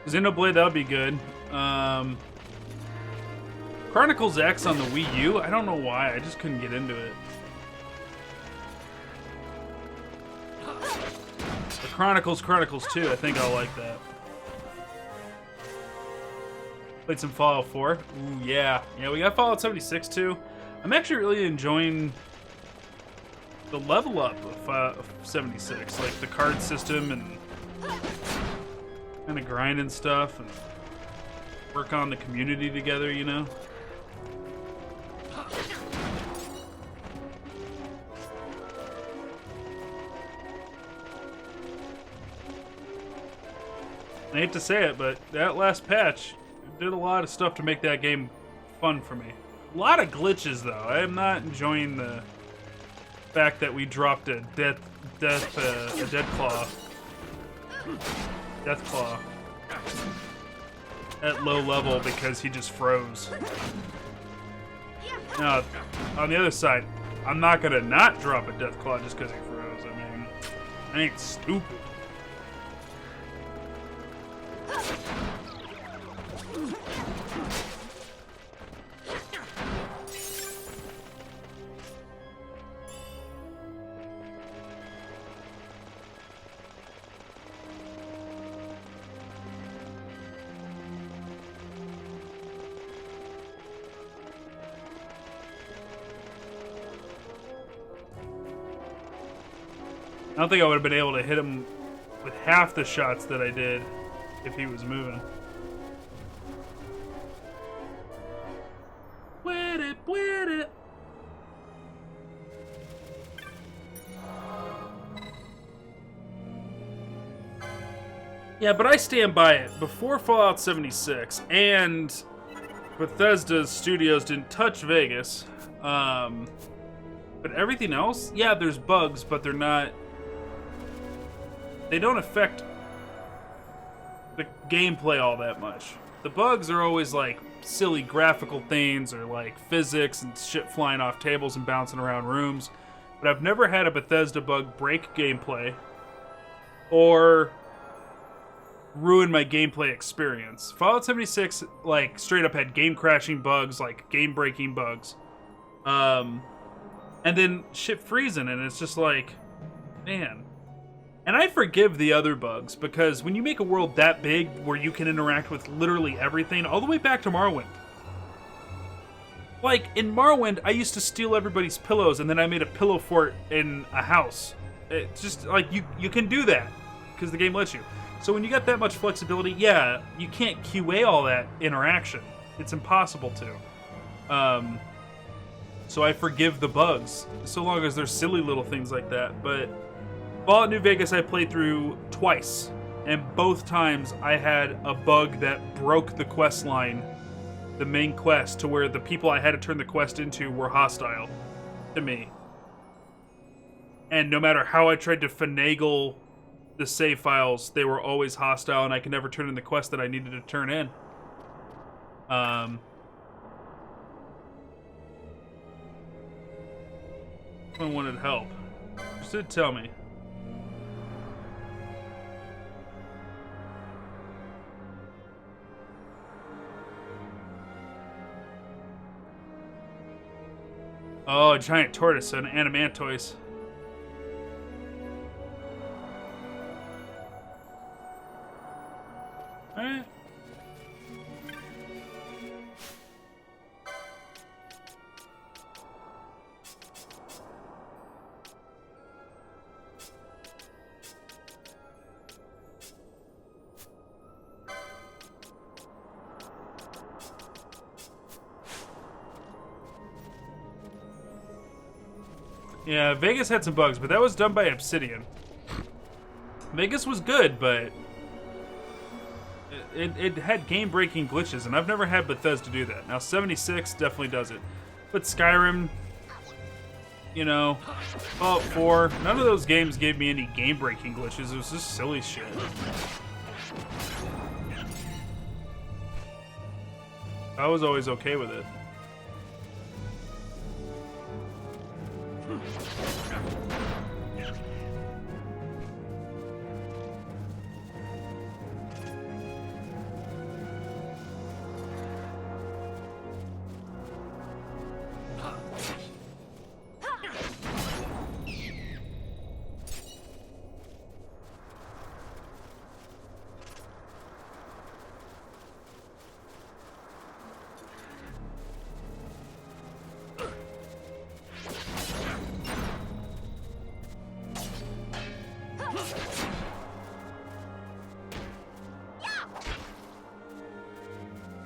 Xenoblade, that would be good. Chronicles X on the Wii U, I don't know why, I just couldn't get into it. The Chronicles 2, I think I'll like that. Played some Fallout 4. Ooh, yeah. Yeah, we got Fallout 76 too. I'm actually really enjoying the level up of 76. Like the card system and kind of grinding stuff and work on the community together, you know? I hate to say it, but that last patch did a lot of stuff to make that game fun for me. A lot of glitches, though. I am not enjoying the fact that we dropped a death claw at low level because he just froze. Now, on the other side, I'm not gonna not drop a death claw just because he froze. I mean, I ain't stupid. I don't think I would have been able to hit him with half the shots that I did if he was moving. With it. Yeah, but I stand by it. Before Fallout 76 and Bethesda's studios didn't touch Vegas, but everything else, yeah, there's bugs, but they're not... They don't affect the gameplay all that much. The bugs are always like silly graphical things or like physics and shit flying off tables and bouncing around rooms. But I've never had a Bethesda bug break gameplay or ruin my gameplay experience. Fallout 76 like straight up had game crashing bugs, like game breaking bugs. And then shit freezing, and it's just like, man. And I forgive the other bugs, because when you make a world that big where you can interact with literally everything, all the way back to Morrowind. Like, in Morrowind, I used to steal everybody's pillows, and then I made a pillow fort in a house. It's just, like, you can do that, because the game lets you. So when you got that much flexibility, yeah, you can't QA all that interaction. It's impossible to. So I forgive the bugs, so long as there's silly little things like that, but... Fallout New Vegas I played through twice, and both times I had a bug that broke the quest line, the main quest, to where the people I had to turn the quest into were hostile to me. And no matter how I tried to finagle the save files, they were always hostile, and I could never turn in the quest that I needed to turn in. Someone wanted help. Just did tell me. Oh, a giant tortoise, an animantoise. Alright. Yeah, Vegas had some bugs, but that was done by Obsidian. Vegas was good, but it had game-breaking glitches, and I've never had Bethesda do that. Now, 76 definitely does it. But Skyrim, you know, Fallout 4, none of those games gave me any game-breaking glitches. It was just silly shit. I was always okay with it.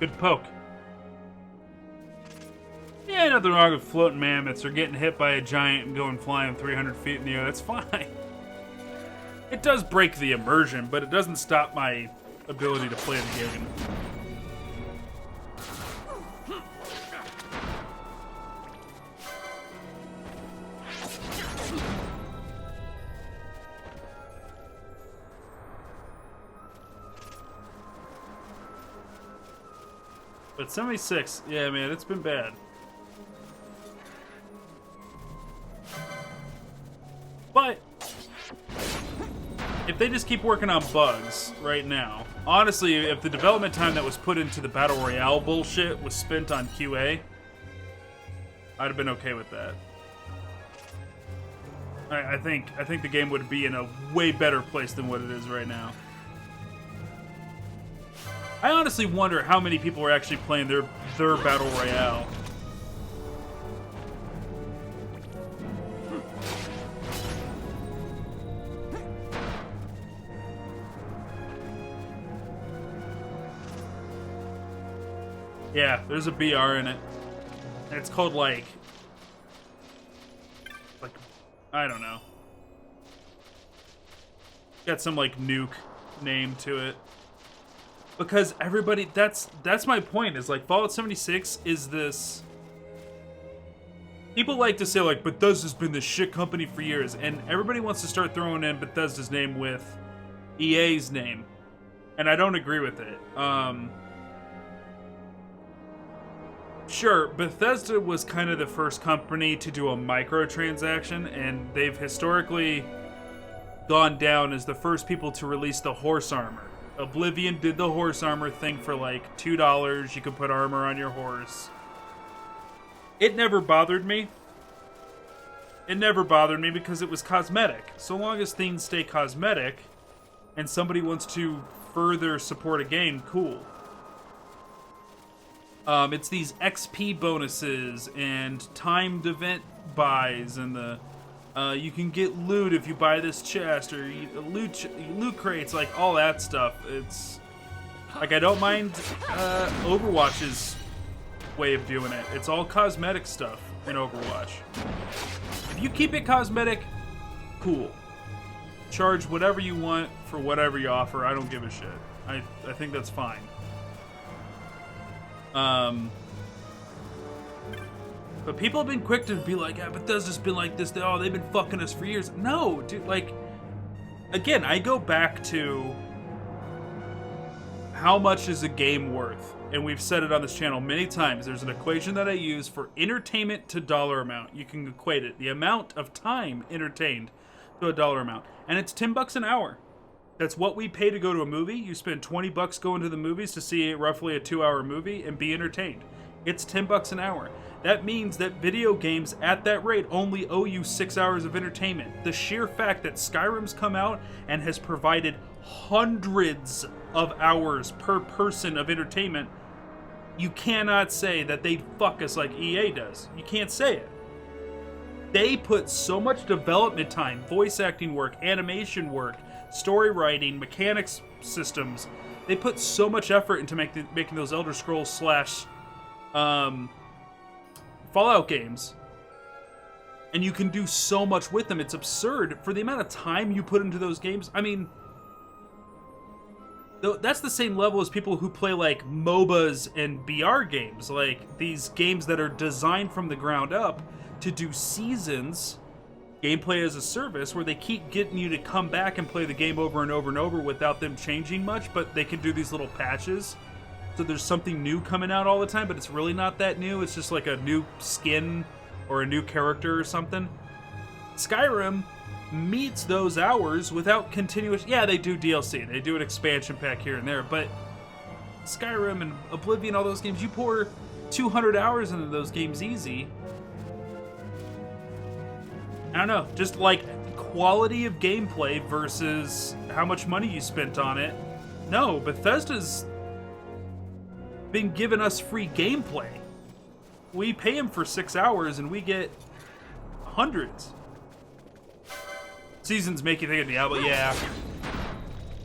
Good poke. Yeah, nothing wrong with floating mammoths or getting hit by a giant and going flying 300 feet in the air. That's fine. It does break the immersion, but it doesn't stop my ability to play the game. But 76, yeah, man, it's been bad. But if they just keep working on bugs right now, honestly, if the development time that was put into the Battle Royale bullshit was spent on QA, I'd have been okay with that. I think the game would be in a way better place than what it is right now. I honestly wonder how many people are actually playing their Battle Royale. Yeah, there's a BR in it. And it's called like I don't know. Got some like nuke name to it. Because everybody, that's my point, is like Fallout 76 is this... People like to say like, Bethesda's been this shit company for years, and everybody wants to start throwing in Bethesda's name with EA's name. And I don't agree with it. Sure, Bethesda was kind of the first company to do a microtransaction, and they've historically gone down as the first people to release the horse armor. Oblivion did the horse armor thing for like $2. You could put armor on your horse. It never bothered me. It never bothered me because it was cosmetic. So long as things stay cosmetic and somebody wants to further support a game, cool. It's these XP bonuses and timed event buys and the you can get loot if you buy this chest, or loot crates, like all that stuff. It's like, I don't mind Overwatch's way of doing it. It's all cosmetic stuff in Overwatch. If you keep it cosmetic, cool. Charge whatever you want for whatever you offer. I don't give a shit. I think that's fine. But people have been quick to be like, yeah, Bethesda's been like this. Oh, they've been fucking us for years. No, dude, like, again, I go back to how much is a game worth? And we've said it on this channel many times. There's an equation that I use for entertainment to dollar amount. You can equate it. The amount of time entertained to a dollar amount. And it's $10 an hour. That's what we pay to go to a movie. You spend $20 going to the movies to see roughly a 2-hour movie and be entertained. It's $10 an hour. That means that video games at that rate only owe you 6 hours of entertainment. The sheer fact that Skyrim's come out and has provided hundreds of hours per person of entertainment, you cannot say that they fuck us like EA does. You can't say it. They put so much development time, voice acting work, animation work, story writing, mechanics systems. They put so much effort into making those Elder Scrolls / Fallout games, and you can do so much with them. It's absurd for the amount of time you put into those games. I mean, that's the same level as people who play like MOBAs and BR games, like these games that are designed from the ground up to do seasons, gameplay as a service, where they keep getting you to come back and play the game over and over and over without them changing much, but they can do these little patches. So there's something new coming out all the time, but it's really not that new. It's just like a new skin or a new character or something. Skyrim meets those hours without continuous... Yeah, they do DLC. They do an expansion pack here and there, but Skyrim and Oblivion, all those games, you pour 200 hours into those games easy. I don't know, just like quality of gameplay versus how much money you spent on it. No, Bethesda's been giving us free gameplay. We pay them for 6 hours and we get hundreds. Seasons make you think of Diablo, yeah.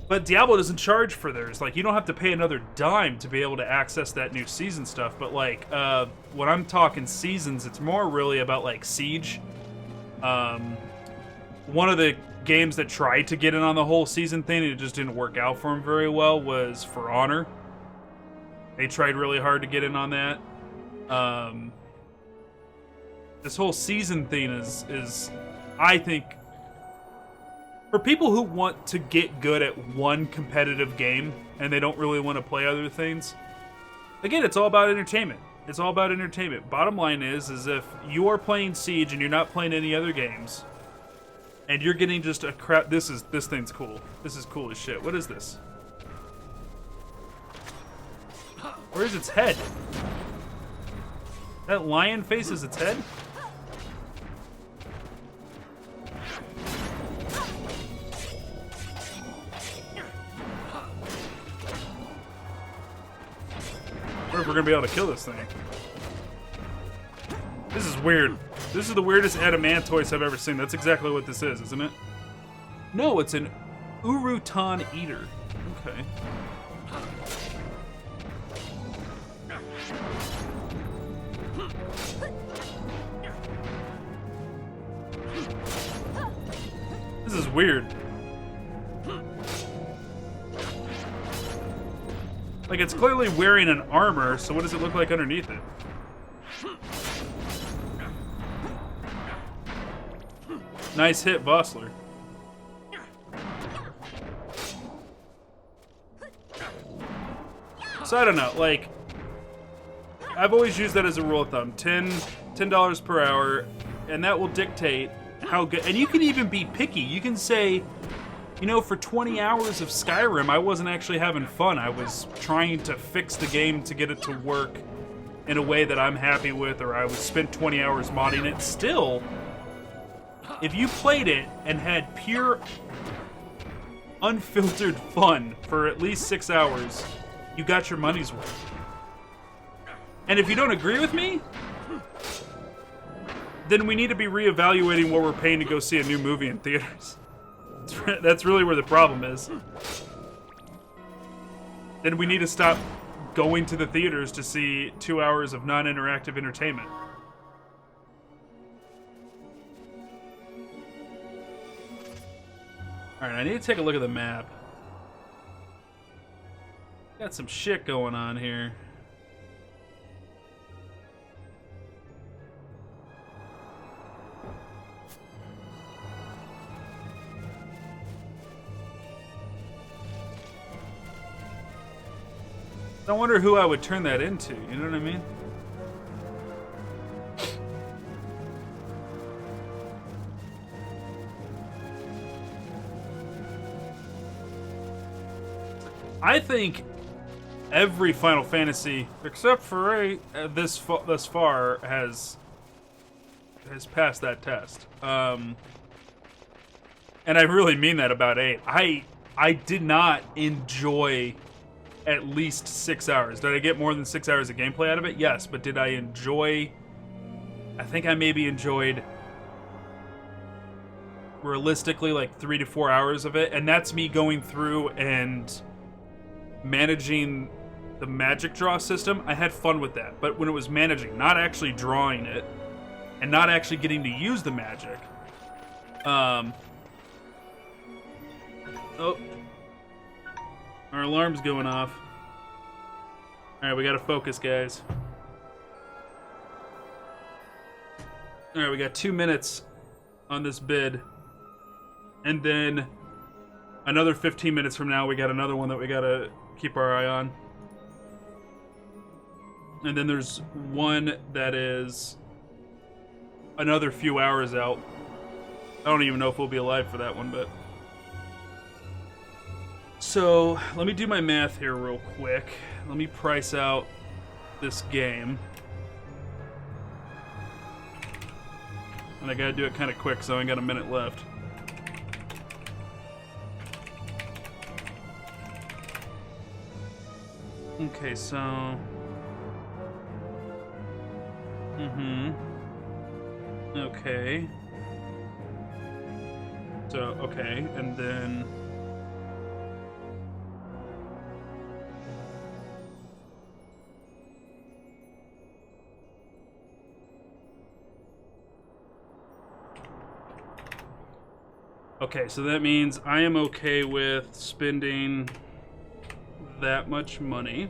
But Diablo doesn't charge for theirs. Like, you don't have to pay another dime to be able to access that new season stuff. But, like, when I'm talking seasons, it's more really about, like, Siege. One of the games that tried to get in on the whole season thing and it just didn't work out for them very well was For Honor. They tried really hard to get in on that. This whole season thing is, I think, for people who want to get good at one competitive game and they don't really want to play other things, again, it's all about entertainment. It's all about entertainment. Bottom line is if you are playing Siege and you're not playing any other games, and you're getting just a crap. This thing's cool. This is cool as shit. What is this? Where's its head? That lion face is its head? I wonder if we're gonna be able to kill this thing. This is weird. This is the weirdest adamantoise I've ever seen. That's exactly what this is, isn't it? No, it's an Urutan Eater. Okay. This is weird. Like, it's clearly wearing an armor, so what does it look like underneath it? Nice hit, Vossler. So I don't know, like, I've always used that as a rule of thumb. $10 per hour, and that will dictate how good. And you can even be picky. You can say, you know, for 20 hours of Skyrim, I wasn't actually having fun. I was trying to fix the game to get it to work in a way that I'm happy with, or I was spent 20 hours modding it. Still, if you played it and had pure, unfiltered fun for at least 6 hours, you got your money's worth. And if you don't agree with me, then we need to be reevaluating what we're paying to go see a new movie in theaters. That's really where the problem is. Then we need to stop going to the theaters to see 2 hours of non-interactive entertainment. Alright, I need to take a look at the map. Got some shit going on here. I wonder who I would turn that into, you know what I mean? I think every Final Fantasy, except for 8, thus far, has passed that test. And I really mean that about 8. I did not enjoy at least 6 hours. Did I get more than 6 hours of gameplay out of it? Yes, but did I enjoy... I think I maybe enjoyed, realistically, like 3 to 4 hours of it, and that's me going through and managing the magic draw system. I had fun with that, but when it was managing, not actually drawing it, and not actually getting to use the magic. Oh. Our alarm's going off. Alright, we gotta focus, guys. Alright, we got 2 minutes on this bid. And then another 15 minutes from now, we got another one that we gotta keep our eye on. And then there's one that is another few hours out. I don't even know if we'll be alive for that one, but... So, let me do my math here real quick. Let me price out this game. And I gotta do it kind of quick, so I only got a minute left. Okay, so... Okay. So, okay, and then... Okay, so that means I am okay with spending that much money.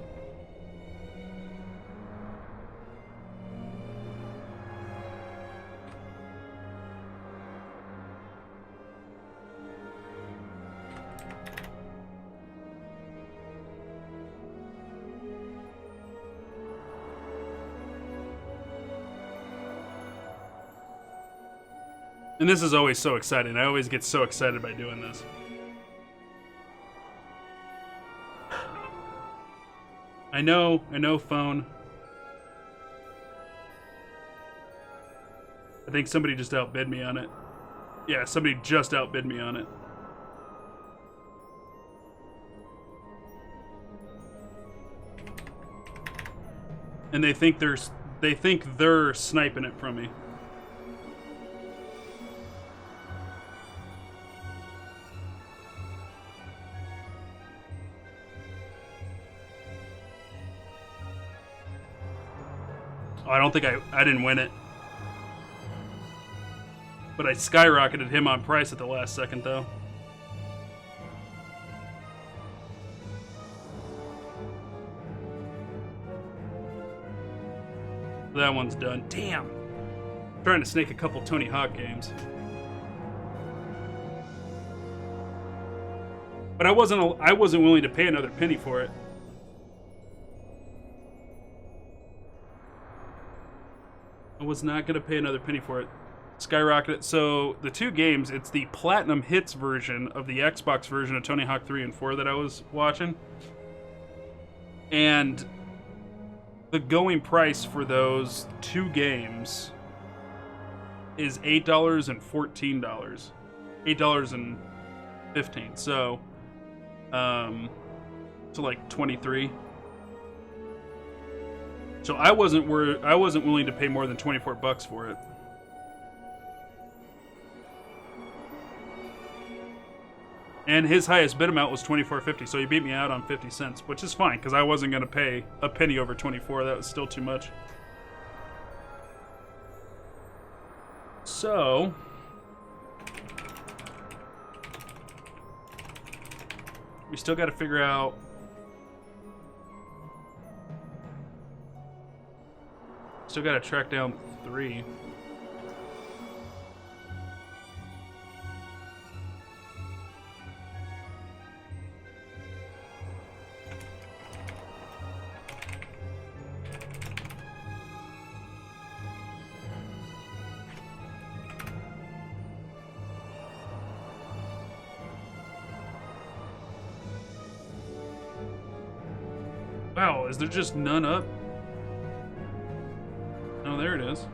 And this is always so exciting. I always get so excited by doing this. I know, phone. I think somebody just outbid me on it. Yeah, somebody just outbid me on it. And they think they're sniping it from me. Oh, I don't think I didn't win it. But I skyrocketed him on price at the last second, though. That one's done. Damn. I'm trying to snake a couple Tony Hawk games. But I wasn't willing to pay another penny for it. I was not going to pay another penny for it. Skyrocketed. So the two games, it's the Platinum Hits version of the Xbox version of Tony Hawk 3 and 4 that I was watching. And the going price for those two games is $8 and $14. $8.15. So, so like 23. So I wasn't willing to pay more than $24 for it. And his highest bid amount was $24.50, so he beat me out on 50 cents, which is fine, because I wasn't going to pay a penny over 24. That was still too much. So, we still got to figure out... Still got to track down 3. Wow, is there just none up? Oh, there it is.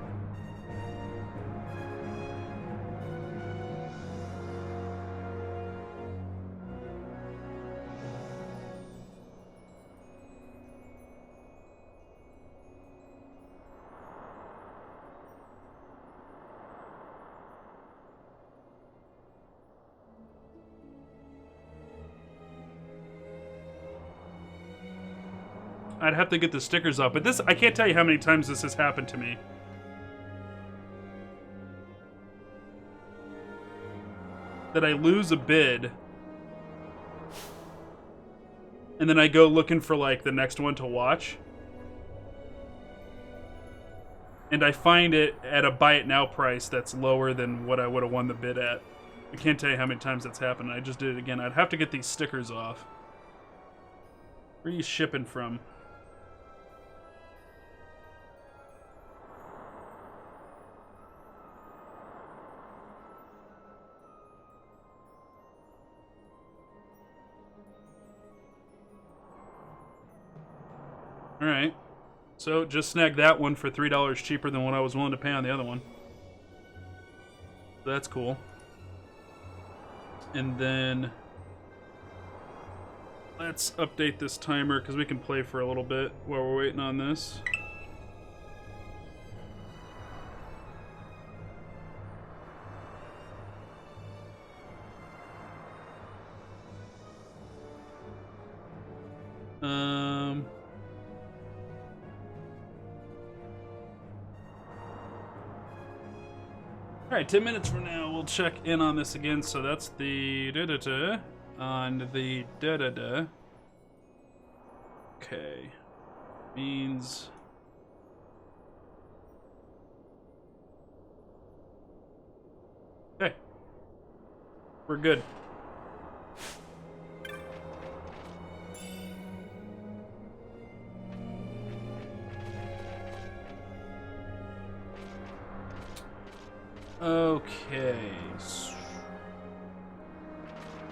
I'd have to get the stickers up, but this, I can't tell you how many times this has happened to me. That I lose a bid, and then I go looking for like the next one to watch, and I find it at a buy it now price that's lower than what I would have won the bid at. I can't tell you how many times that's happened. I just did it again. I'd have to get these stickers off. Where are you shipping from? Alright. So, just snagged that one for $3 cheaper than what I was willing to pay on the other one. So that's cool. And then... let's update this timer, because we can play for a little bit while we're waiting on this. Alright, 10 minutes from now, we'll check in on this again. So that's the da-da-da on the da-da-da. Okay. Means... Okay. We're good. Okay.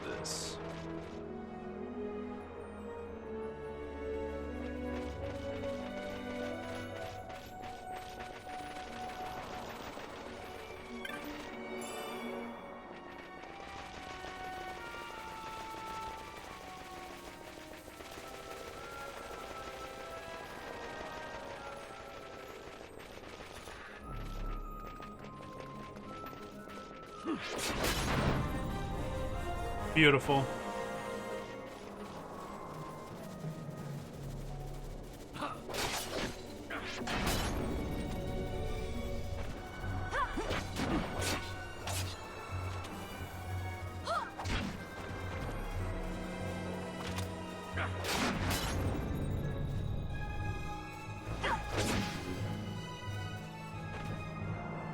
This. Beautiful.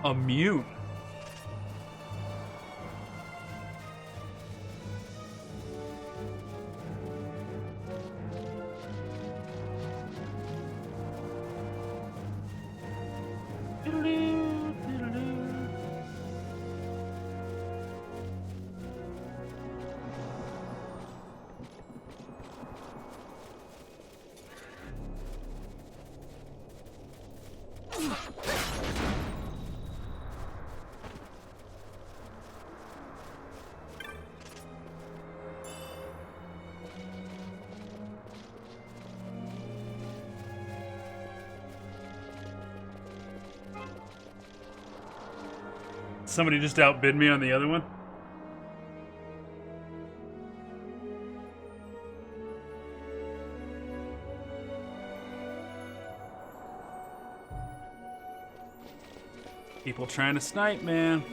Immune. Somebody just outbid me on the other one? People trying to snipe, man.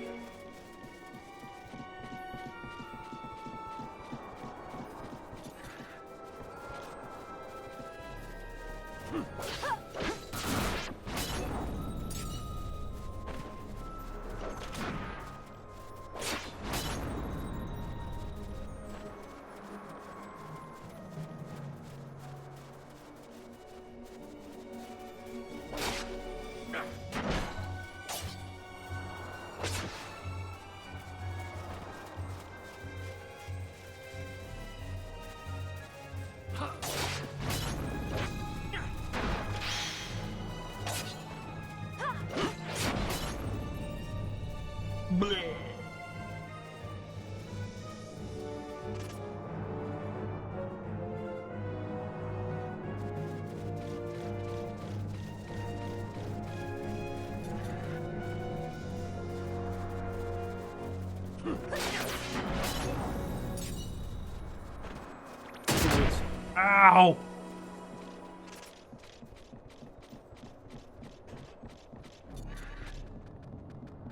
Ow!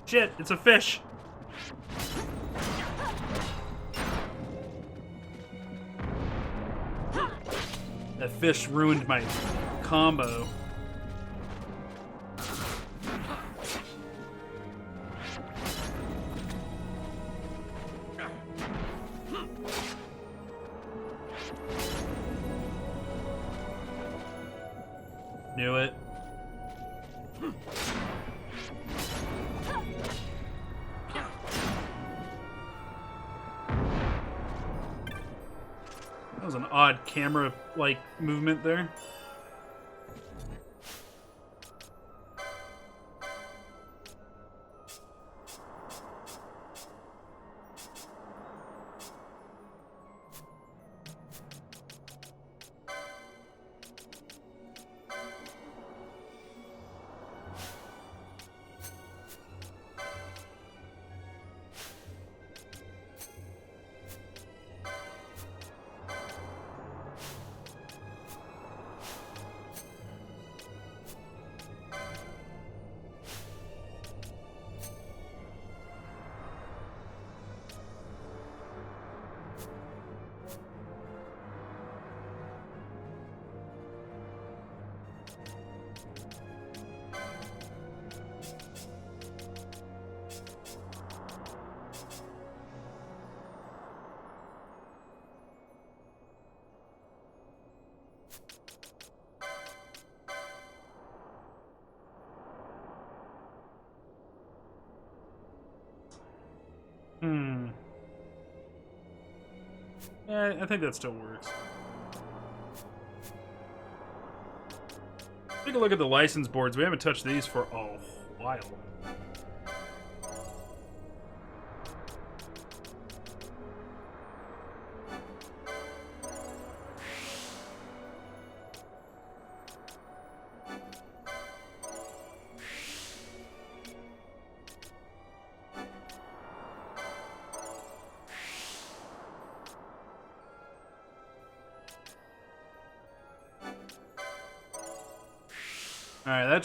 Shit, it's a fish. That fish ruined my combo. Knew it. That was an odd camera-like movement there. Yeah, I think that still works. Take a look at the license boards. We haven't touched these for a while. Alright, that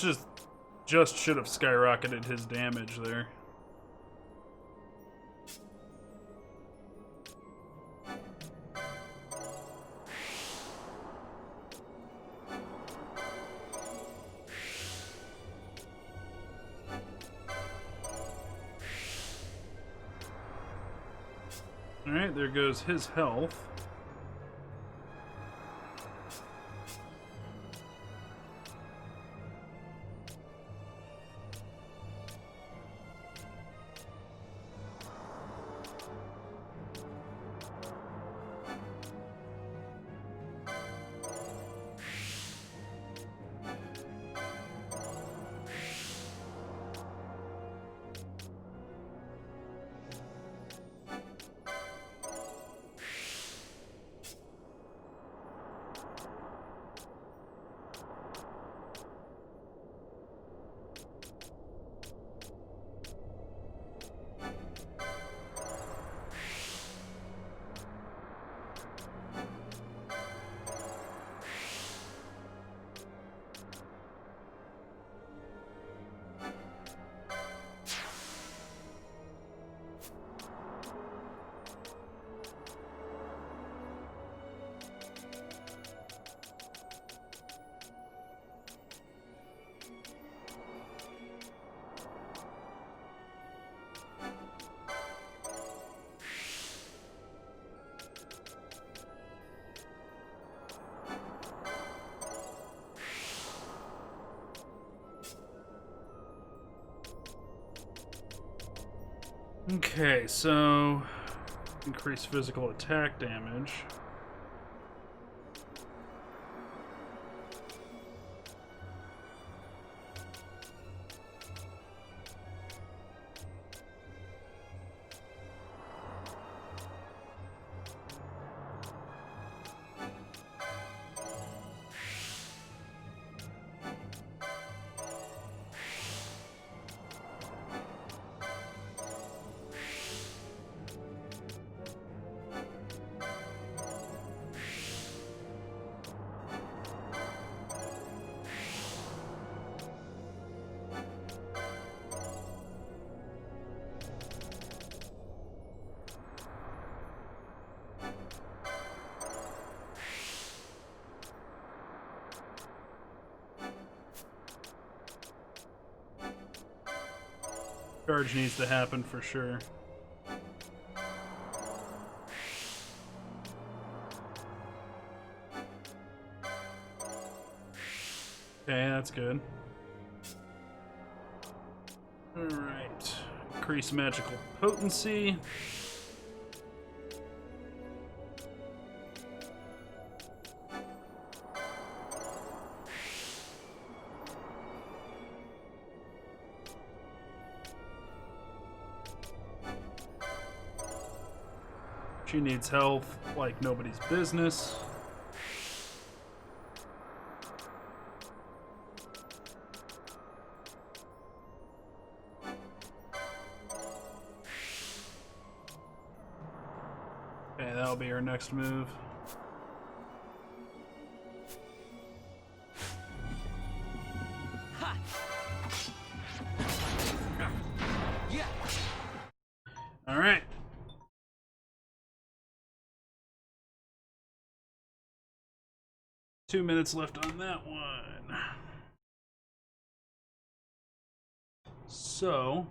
just should have skyrocketed his damage there. Alright, there goes his health. Okay, so increase physical attack damage. Charge needs to happen for sure. Okay, that's good. Alright. Increase magical potency. She needs health like nobody's business. Okay, that'll be our next move. All right. Two minutes left on that one. So,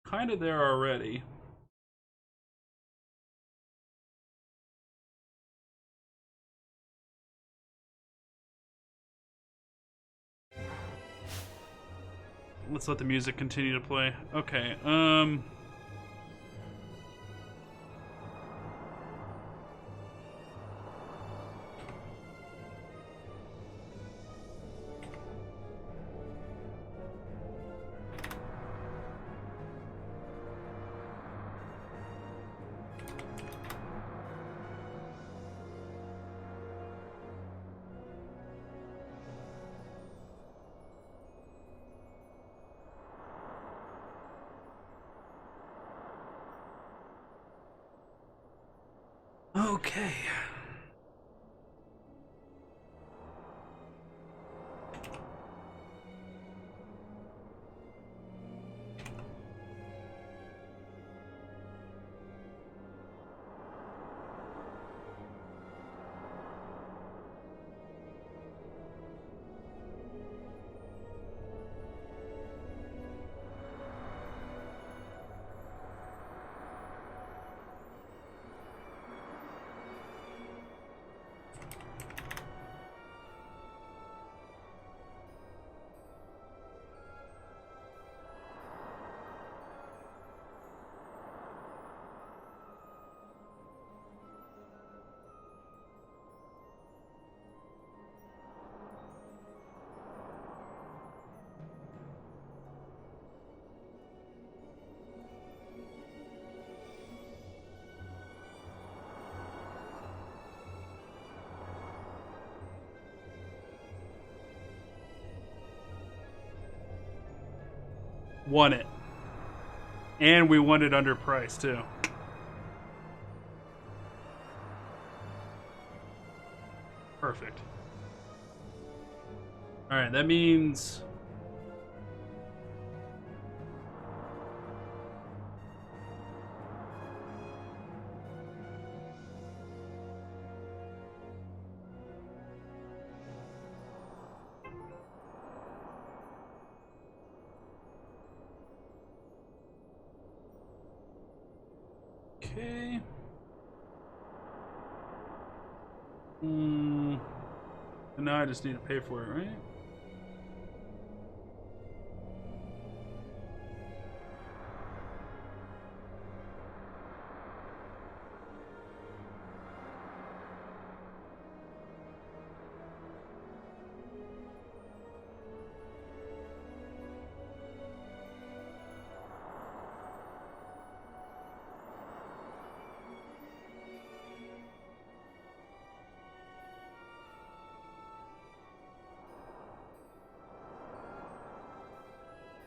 kind of there already. let's let the music continue to play. Okay, okay. Won it. And we won it under price, too. Perfect. Alright, that means... Okay. And now I just need to pay for it, right?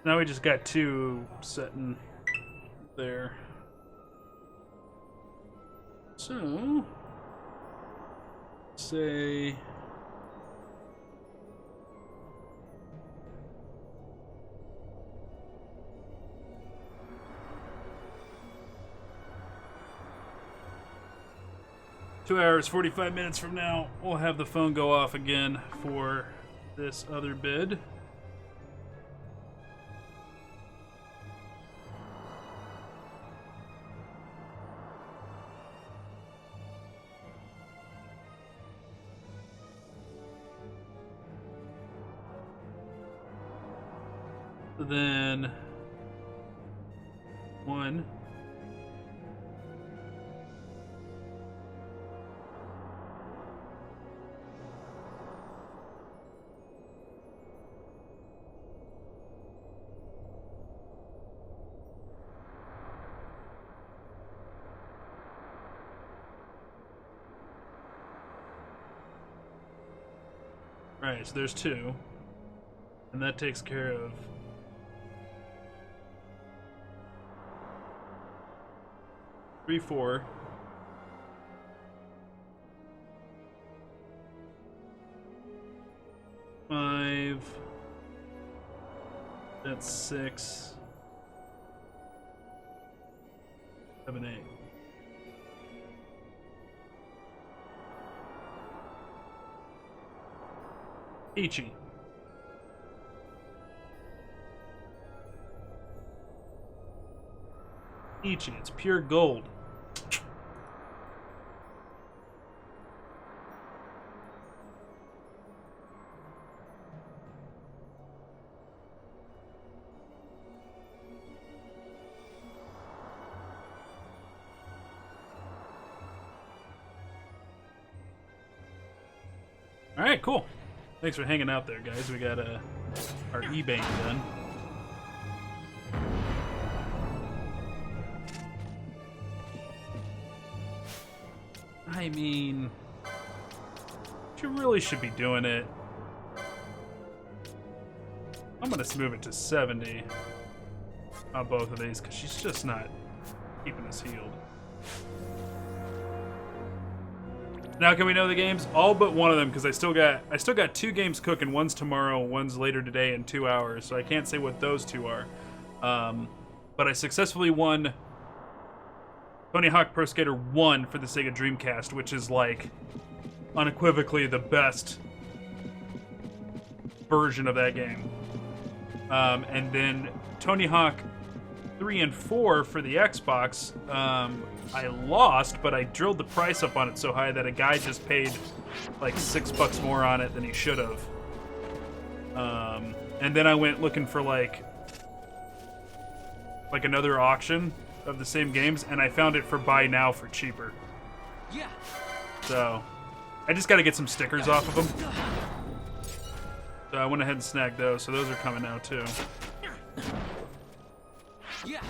Now we just got two sitting there. So, say... "2 hours, 45 minutes from now, we'll have the phone go off again for this other bid." Then one. Right, so there's two. And that takes care of 3, 4. Five. That's 6. 7, 8. Ichi. Ichi, it's pure gold. All right, cool. Thanks for hanging out there, guys. We got our eBay done. I mean, she really should be doing it. I'm gonna move it to 70 on both of these because she's just not keeping us healed. Now, can we know the games? All but one of them, because I still got 2 games cooking. One's tomorrow, one's later today in 2 hours. So I can't say what those 2 are. But I successfully won Tony Hawk Pro Skater 1 for the Sega Dreamcast, which is like unequivocally the best version of that game. And then Tony Hawk 3 and 4 for the Xbox, I lost, but I drilled the price up on it so high that a guy just paid like $6 more on it than he should have. And then I went looking for like another auction of the same games, and I found it for buy now for cheaper. Yeah. So I just got to get some stickers off of them. So I went ahead and snagged those. So those are coming now too. Yeah.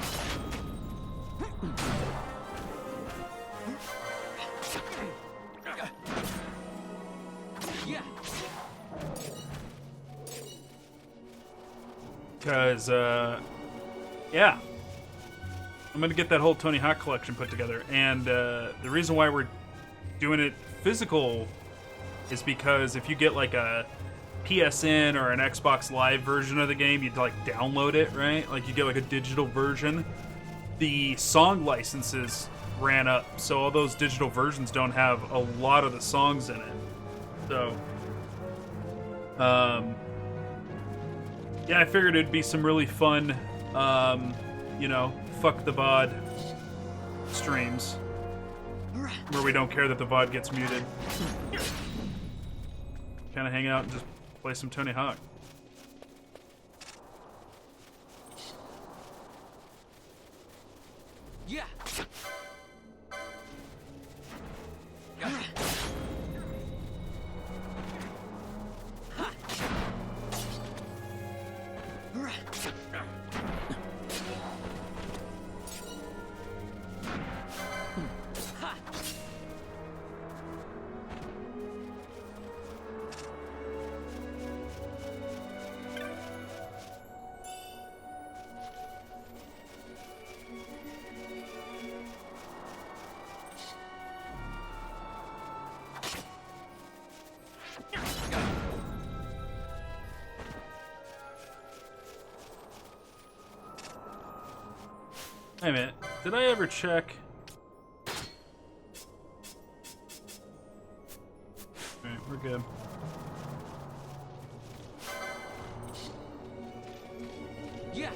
Because, yeah. I'm going to get that whole Tony Hawk collection put together. And the reason why we're doing it physical is because if you get like a PSN or an Xbox Live version of the game, you'd like download it, right? Like you get like a digital version. The song licenses ran up, so all those digital versions don't have a lot of the songs in it. So, yeah, I figured it'd be some really fun, you know, fuck the VOD streams where we don't care that the VOD gets muted. Kind of hang out and just play some Tony Hawk. Yeah. Wait a minute, did I ever check? Alright, we're good. Yeah.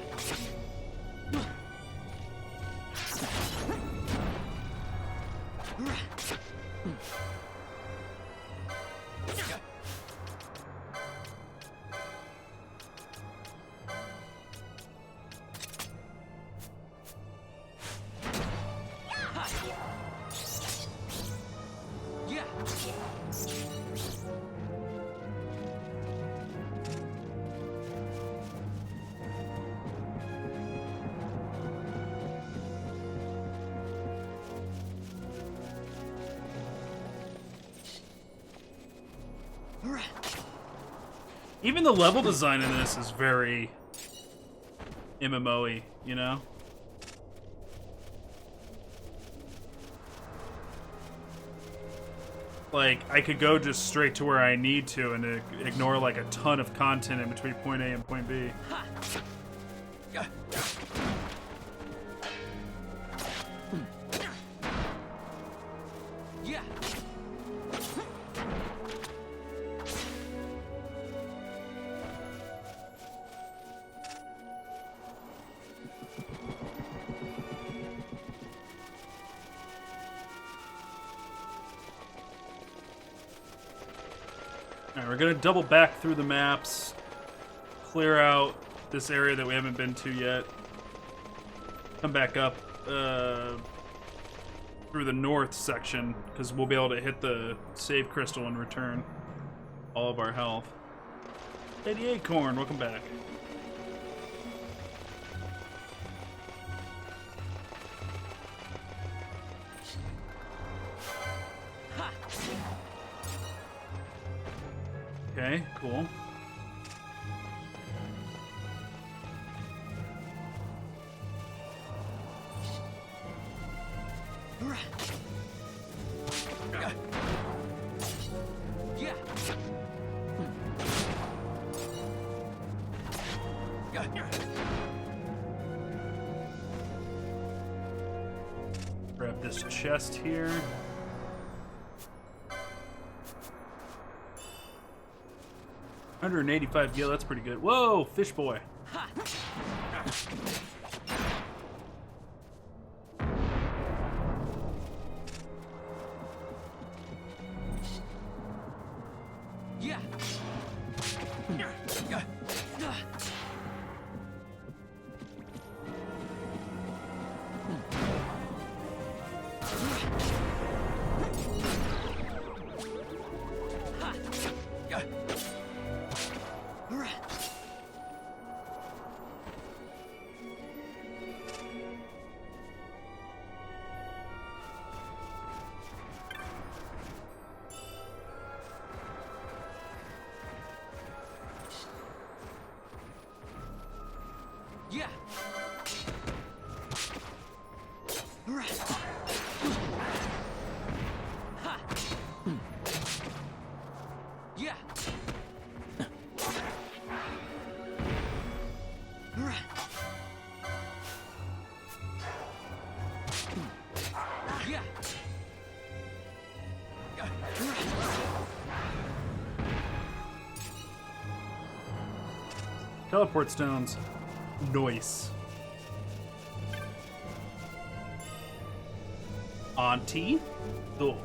Even the level design in this is very MMO-y, you know? Like, I could go just straight to where I need to and ignore like a ton of content in between point A and point B. Alright, we're gonna double back through the maps, clear out this area that we haven't been to yet, come back up through the north section, because we'll be able to hit the save crystal and return. all of our health. Lady Acorn, welcome back. Okay, cool. Grab this chest here. $185 gil, that's pretty good. Whoa, fish boy. Teleport stones. Nice. Auntie Gold.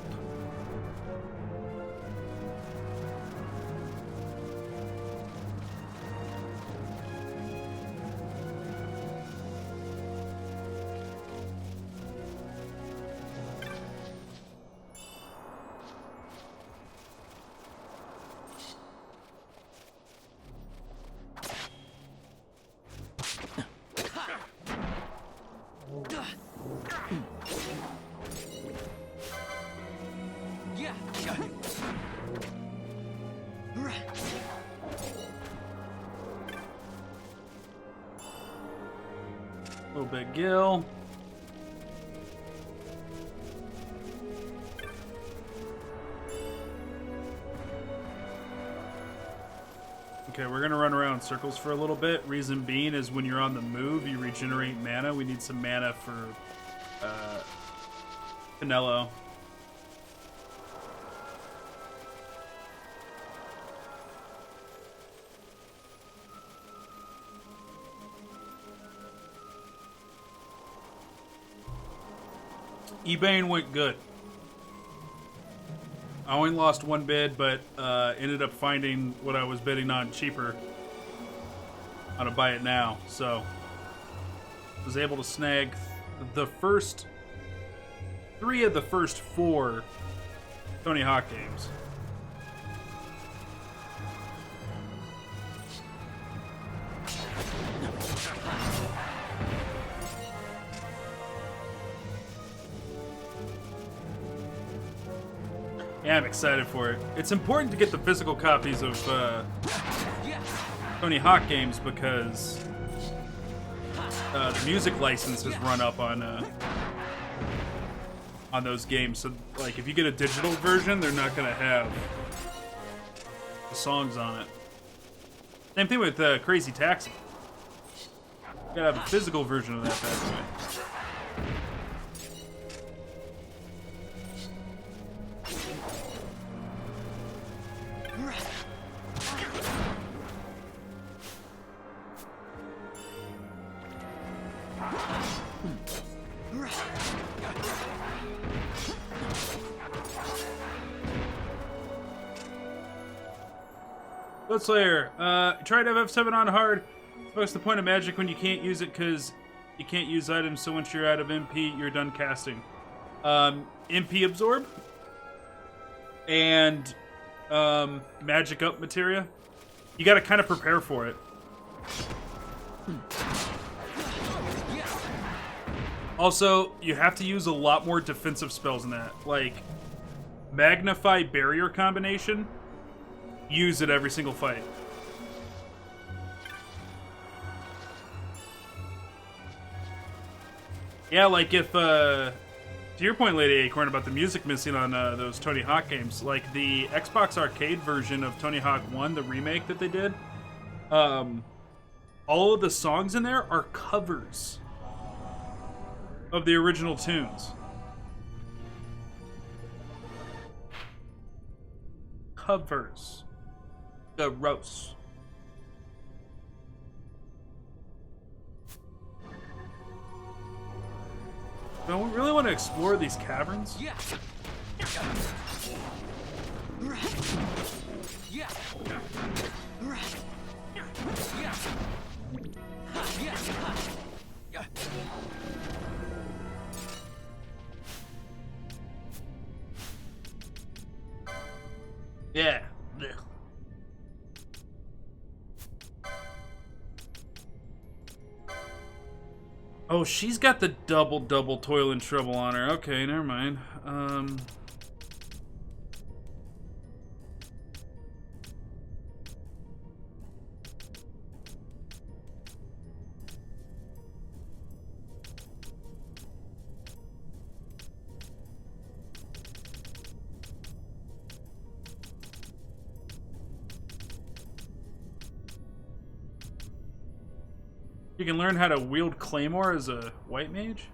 Little bit gil. Okay, we're gonna run around in circles for a little bit. Reason being is when you're on the move, you regenerate mana. We need some mana for Canelo. eBaying went good. I only lost one bid, but ended up finding what I was bidding on cheaper. How to buy it now, so was able to snag the first 3 of the first 4 Tony Hawk games. Yeah, I'm excited for it. It's important to get the physical copies of Tony Hawk games because the music licenses run up on those games. So, like, if you get a digital version, they're not gonna have the songs on it. Same thing with Crazy Taxi. You gotta have a physical version of that bad boy. Slayer, try to have F7 on hard. What's the point of magic when you can't use it because you can't use items, so once you're out of MP, you're done casting. MP absorb, and magic up materia. You got to kind of prepare for it. Also, you have to use a lot more defensive spells than that. Like, Magnify Barrier combination. Use it every single fight. Yeah, like if, to your point, Lady Acorn, about the music missing on those Tony Hawk games, like the Xbox Arcade version of Tony Hawk 1, the remake that they did, all of the songs in there are covers of the original tunes. Covers. Gross. Don't we really want to explore these caverns? Yeah. Yeah. Oh, she's got the double toil and trouble on her. Okay, never mind. You can learn how to wield Claymore as a white mage?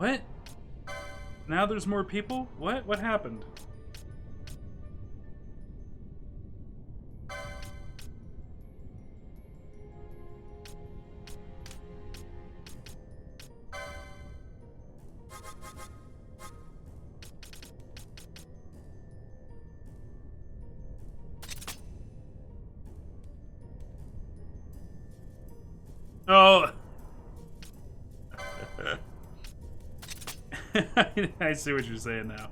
What? Now there's more people? What? What happened? Oh. I see what you're saying now.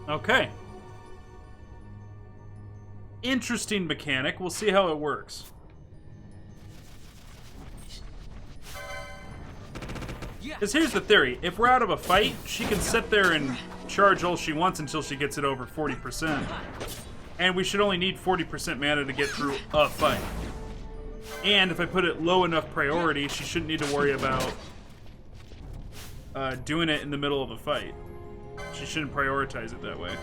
Okay. Interesting mechanic. We'll see how it works. Because here's the theory. If we're out of a fight, she can sit there and charge all she wants until she gets it over 40%. And we should only need 40% mana to get through a fight. And if I put it low enough priority, she shouldn't need to worry about doing it in the middle of a fight. She shouldn't prioritize it that way.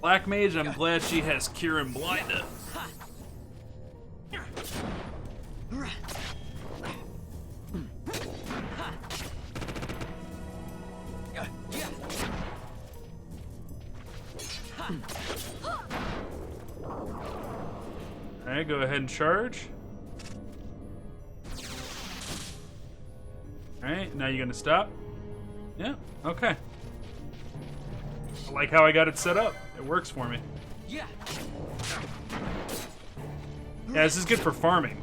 Black Mage, I'm glad she has Cure and Blind Up. go ahead and charge. Alright, now you're gonna stop? Yeah, okay. I like how I got it set up. It works for me. Yeah, this is good for farming.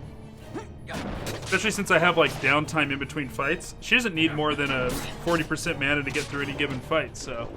Especially since I have like downtime in between fights. She doesn't need more than a 40% mana to get through any given fight, so.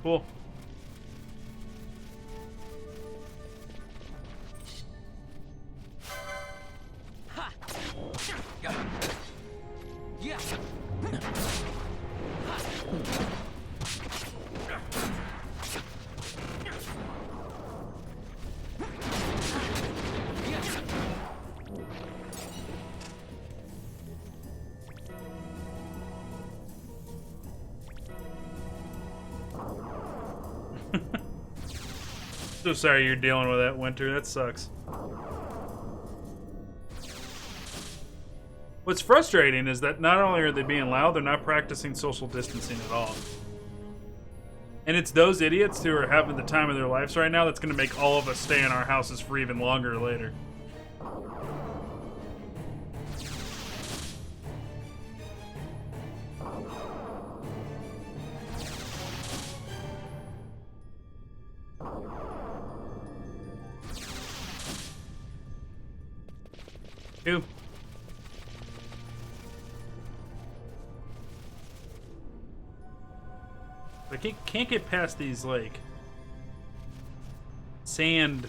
Cool. So sorry you're dealing with that, Winter. That sucks. What's frustrating is that not only are they being loud, they're not practicing social distancing at all. And it's those idiots who are having the time of their lives right now that's going to make all of us stay in our houses for even longer later. Two. I can't get past these, like, sand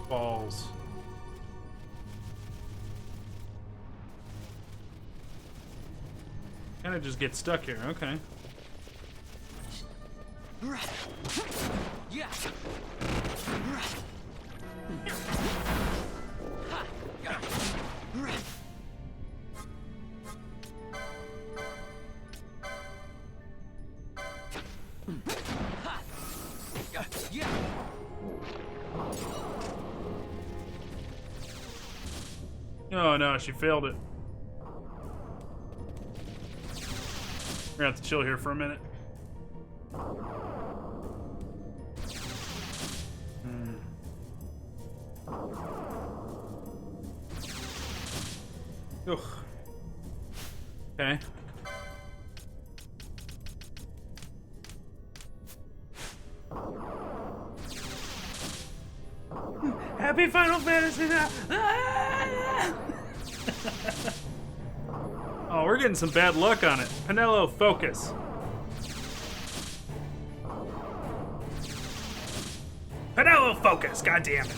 balls. Kind of just get stuck here. Okay. Yeah. Oh no, she failed it. We're gonna have to chill here for a minute. Ugh. Okay. Happy Final Fantasy now! Oh, we're getting some bad luck on it. Penelo, focus. Penelo, focus! God damn it.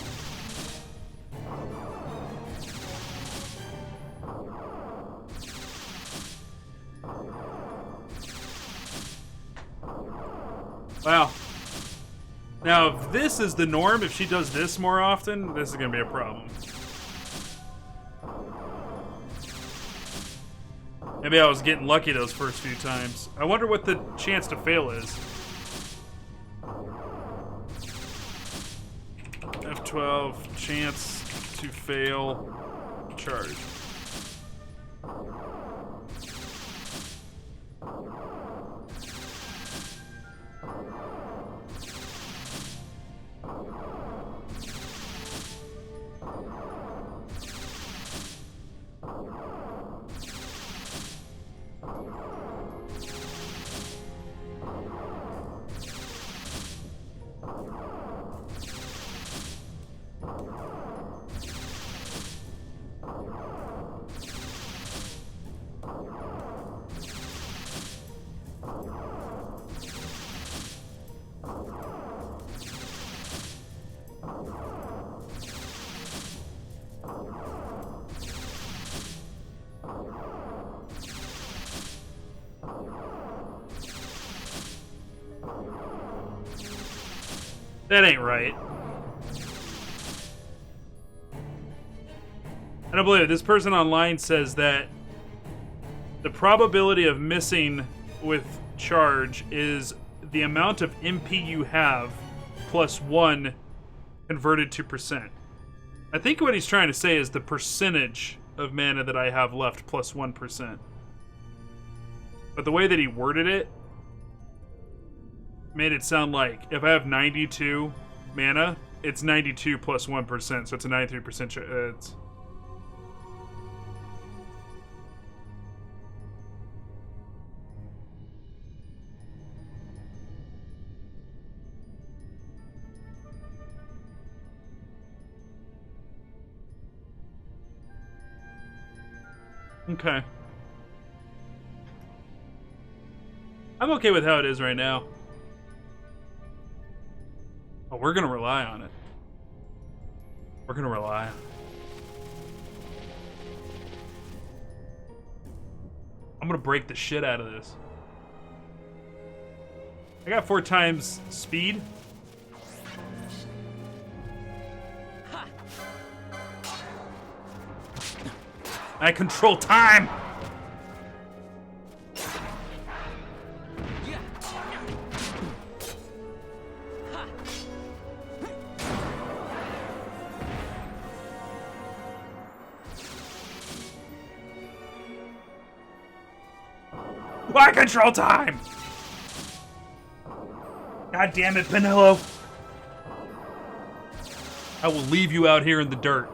Wow. Now, if this is the norm, if she does this more often, this is going to be a problem. Maybe I was getting lucky those first few times. I wonder what the chance to fail is. F12, chance to fail, charge. That ain't right. I don't believe it. This person online says that the probability of missing with charge is the amount of MP you have plus 1 converted to percent. I think what he's trying to say is the percentage of mana that I have left plus 1%. But the way that he worded it made it sound like if I have 92 mana, it's 92 plus 1%, so it's a 93% chance. Okay. I'm okay with how it is right now. But we're gonna rely on it. We're gonna rely on it. I'm gonna break the shit out of this. I got 4 times speed. I control time! I control time! God damn it, Penello. I will leave you out here in the dirt.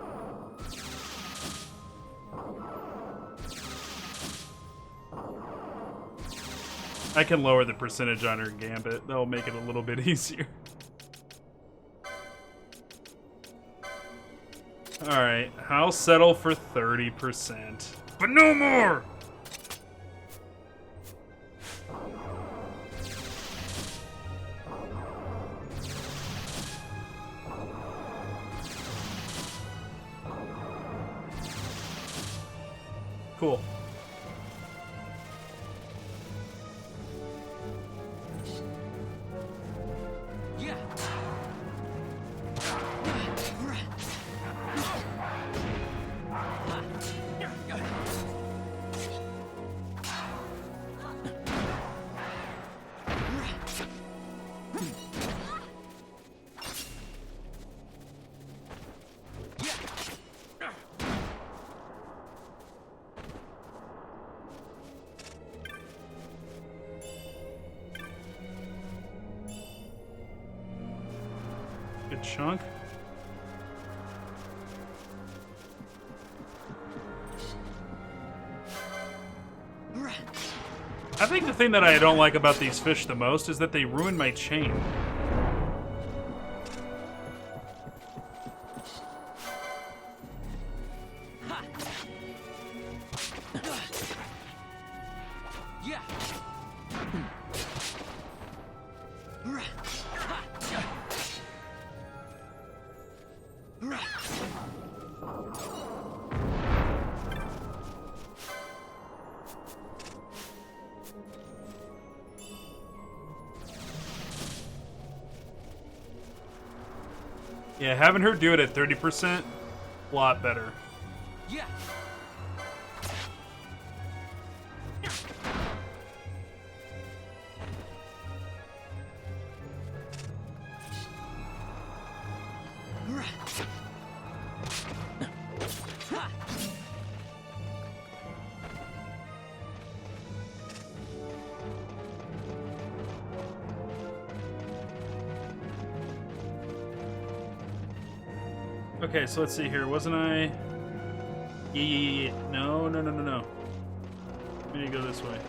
I can lower the percentage on her gambit. That'll make it a little bit easier. Alright, I'll settle for 30%. But no more! Cool. Good chunk. I think the thing that I don't like about these fish the most is that they ruin my chain. Yeah, having her do it at 30%, a lot better. Yeah. Okay, so let's see here. Wasn't I? Yeah. No. We need to go this way.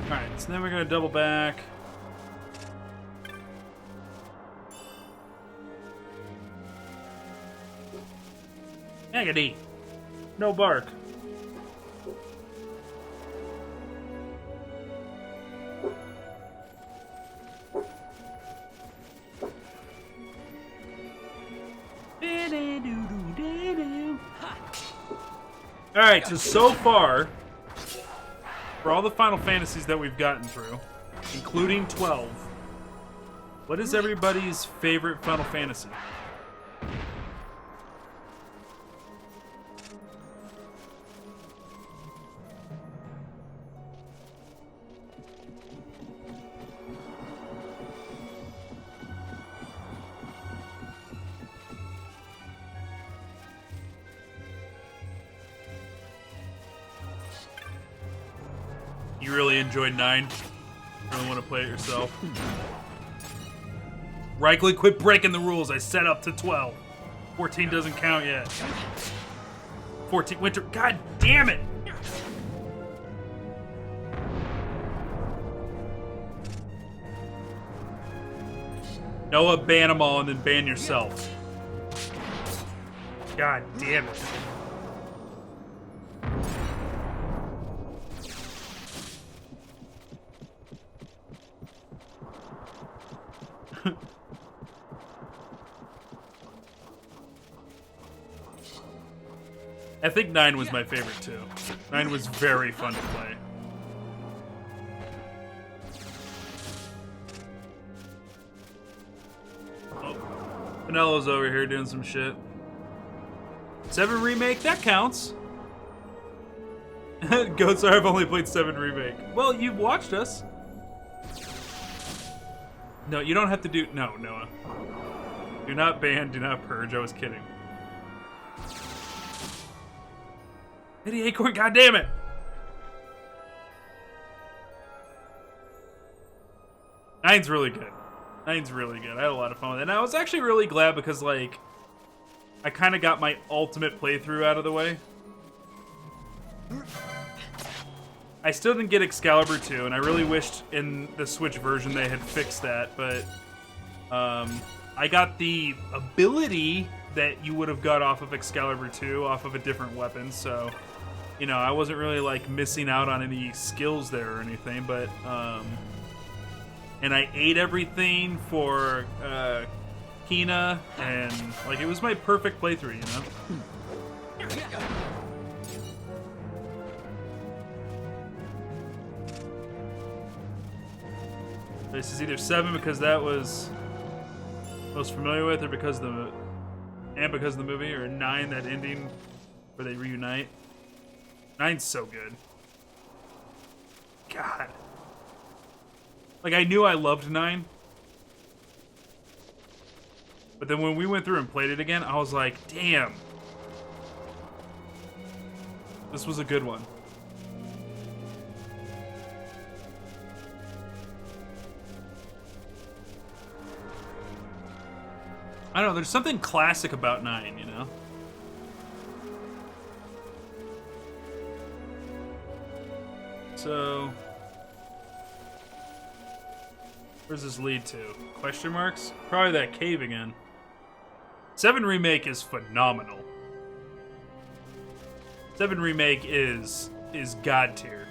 Alright, so then we're going to double back. Agony. No bark. Alright, so far, for all the Final Fantasies that we've gotten through, including 12, what is everybody's favorite Final Fantasy? You really enjoyed 9? Really want to play it yourself? Right-click, quit breaking the rules. I set up to 12. 14 doesn't count yet. 14 winter. God damn it! Noah, ban them all and then ban yourself. God damn it. I think 9 was my favorite too. 9 was very fun to play. Oh, Penelo's over here doing some shit. 7 remake, that counts. Goatsar, I've only played 7 remake. Well, you've watched us. No, you don't have to do. No, Noah. Do not ban, do not purge. I was kidding. Eddie Acorn, goddammit! Nine's really good. 9's really good. I had a lot of fun with it. And I was actually really glad because, like, I kind of got my ultimate playthrough out of the way. I still didn't get Excalibur 2, and I really wished in the Switch version they had fixed that, but I got the ability that you would have got off of Excalibur 2 off of a different weapon, so, you know, I wasn't really, like, missing out on any skills there or anything, but, and I ate everything for, Kina, and, like, it was my perfect playthrough, you know? This is either 7 because that was most familiar with, or because of the movie, or 9, that ending where they reunite. 9's so good. God. Like, I knew I loved 9. But then when we went through and played it again, I was like, damn. This was a good one. I don't know, there's something classic about 9, you know? So... where's this lead to? Question marks? Probably that cave again. 7 Remake is phenomenal. 7 Remake is god tier.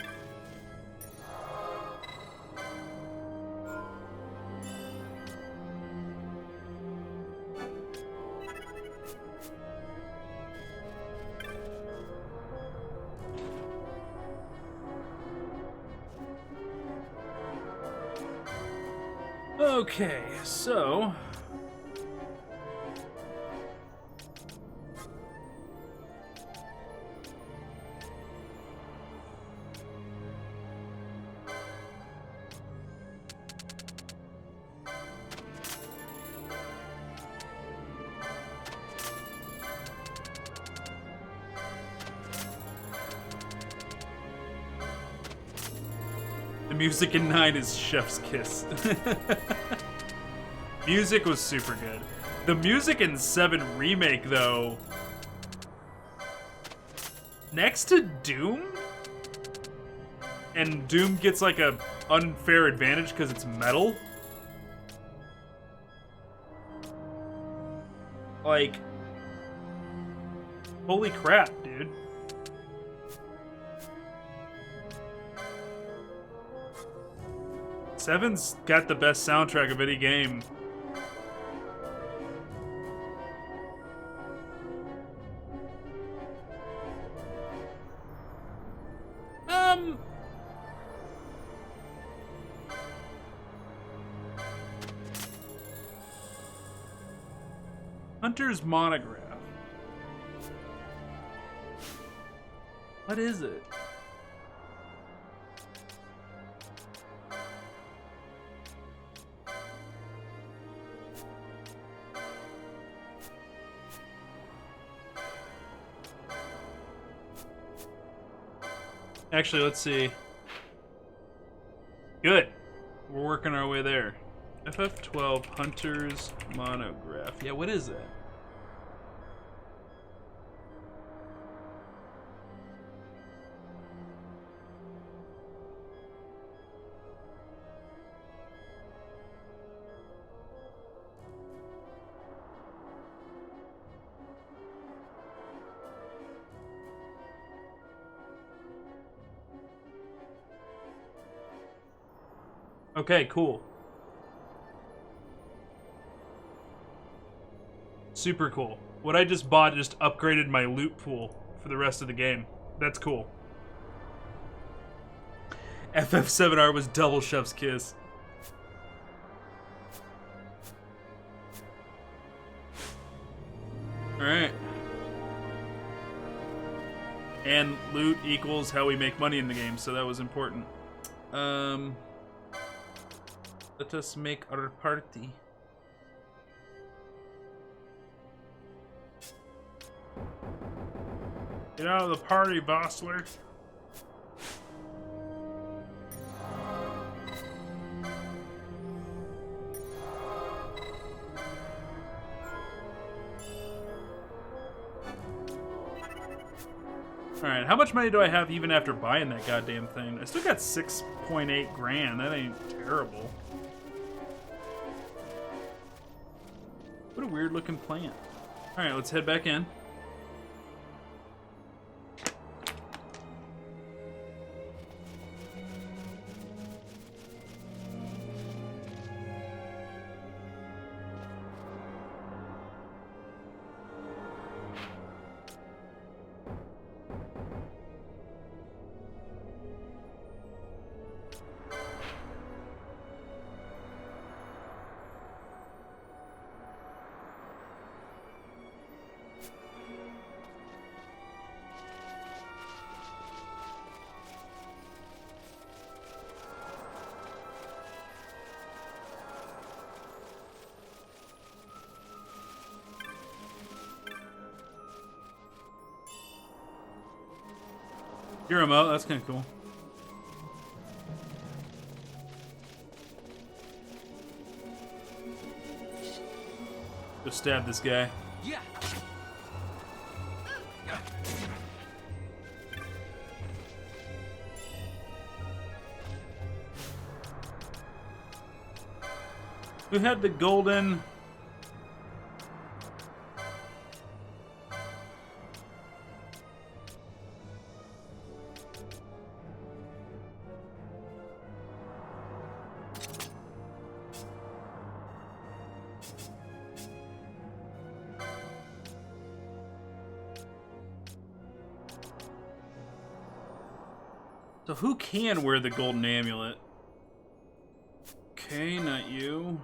Okay, so... the music in 9 is Chef's Kiss. Music was super good. The music in 7 Remake, though, next to Doom, and Doom gets like a unfair advantage because it's metal. Like, holy crap, dude. Seven's got the best soundtrack of any game. Hunter's monograph. What is it? Actually, let's see. Good. We're working our way there. FF12 Hunter's monograph. Yeah, what is that? Okay, cool. Super cool. What I just bought just upgraded my loot pool for the rest of the game. That's cool. FF7R was double Chef's Kiss. Alright. And loot equals how we make money in the game, so that was important. Let us make our party. Get out of the party, Bossler. Alright, how much money do I have even after buying that goddamn thing? I still got 6.8 grand. That ain't terrible. What a weird looking plant. Alright, let's head back in. You're remote, that's kind of cool. Go stab this guy. Yeah. Who had the golden... So who can wear the golden amulet? Okay, not you.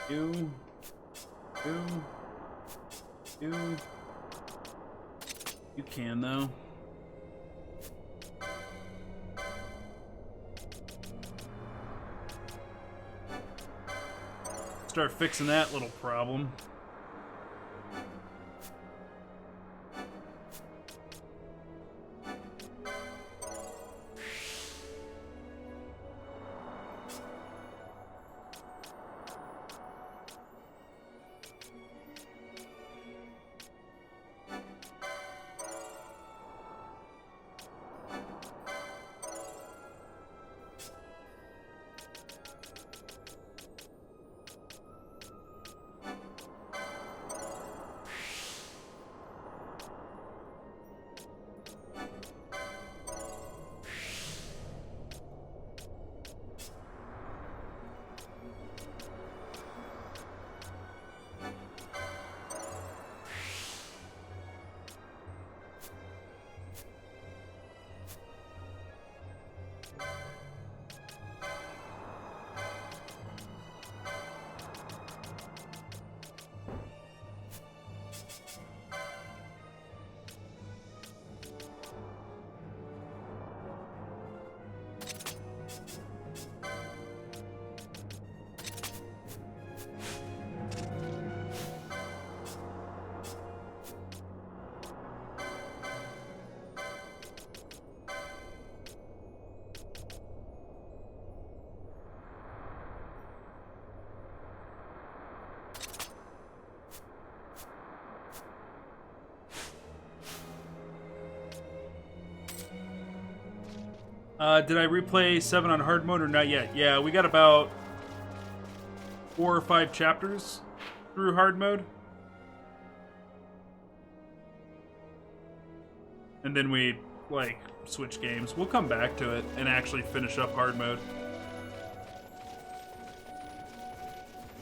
You. You can, though. Start fixing that little problem. Did I replay 7 on hard mode or not yet? Yeah, we got about 4 or 5 chapters through hard mode. And then we, like, switch games. We'll come back to it and actually finish up hard mode.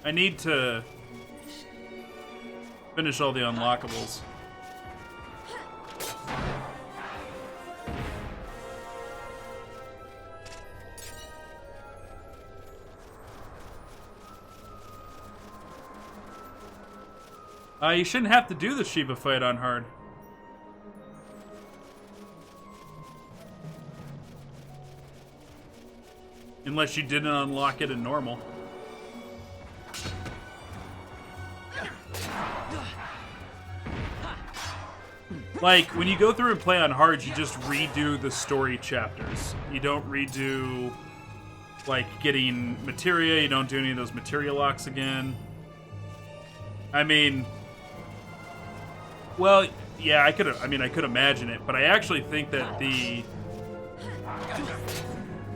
I need to finish all the unlockables. You shouldn't have to do the Shiva fight on hard. Unless you didn't unlock it in normal. Like, when you go through and play on hard, you just redo the story chapters. You don't redo, like, getting materia. You don't do any of those materia locks again. I mean... Well, yeah, I could imagine it, but I actually think that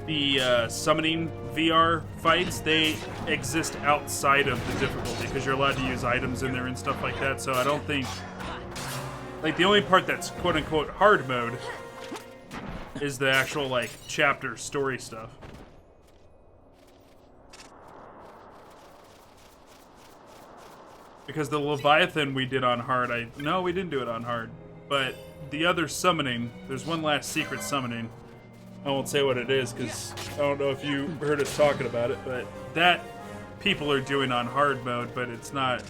the summoning VR fights, they exist outside of the difficulty because you're allowed to use items in there and stuff like that. So I don't think, like, the only part that's quote unquote hard mode is the actual, like, chapter story stuff. Because the Leviathan we did on hard, no, we didn't do it on hard. But the other summoning, there's one last secret summoning. I won't say what it is, because I don't know if you heard us talking about it, but that people are doing on hard mode, but it's not...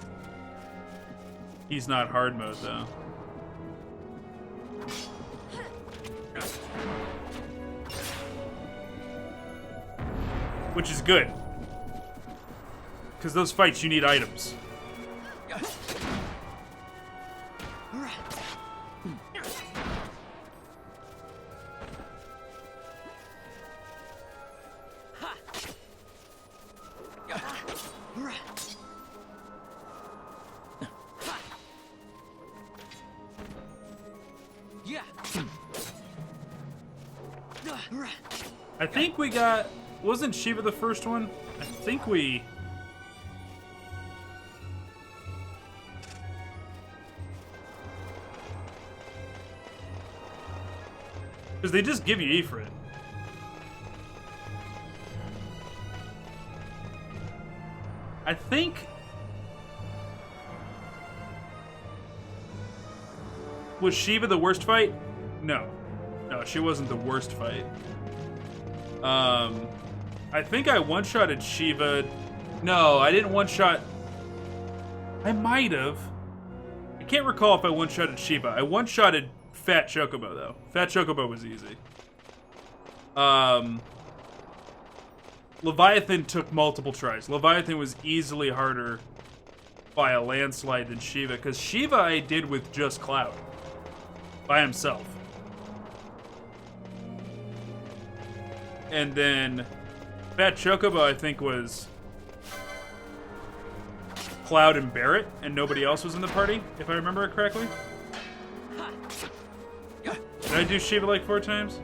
He's not hard mode, though. Which is good. Because those fights, you need items. I think we got... Wasn't Shiva the first one? I think we... Because they just give you Ifrit. I think... Was Shiva the worst fight? No. No, she wasn't the worst fight. I think I one-shotted Shiva. No, I didn't one-shot... I might have. I can't recall if I one-shotted Shiva. I one-shotted Fat Chocobo, though. Fat Chocobo was easy. Leviathan took multiple tries. Leviathan was easily harder by a landslide than Shiva, because Shiva I did with just Cloud. By himself. And then Fat Chocobo, I think, was Cloud and Barrett, and nobody else was in the party, if I remember it correctly. Did I do Shiva like 4 times?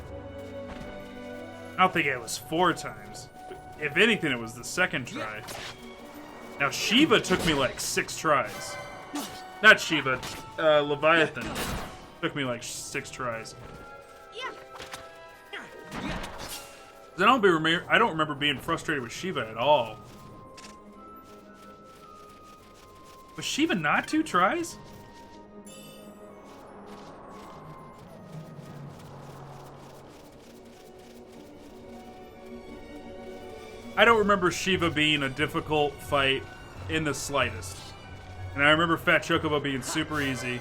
I don't think it was 4 times. If anything, it was the second try. Now, Shiva took me like 6 tries. Not Shiva, Leviathan. Took me like 6 tries. I don't remember being frustrated with Shiva at all. Was Shiva not 2 tries? I don't remember Shiva being a difficult fight in the slightest. And I remember Fat Chocobo being super easy.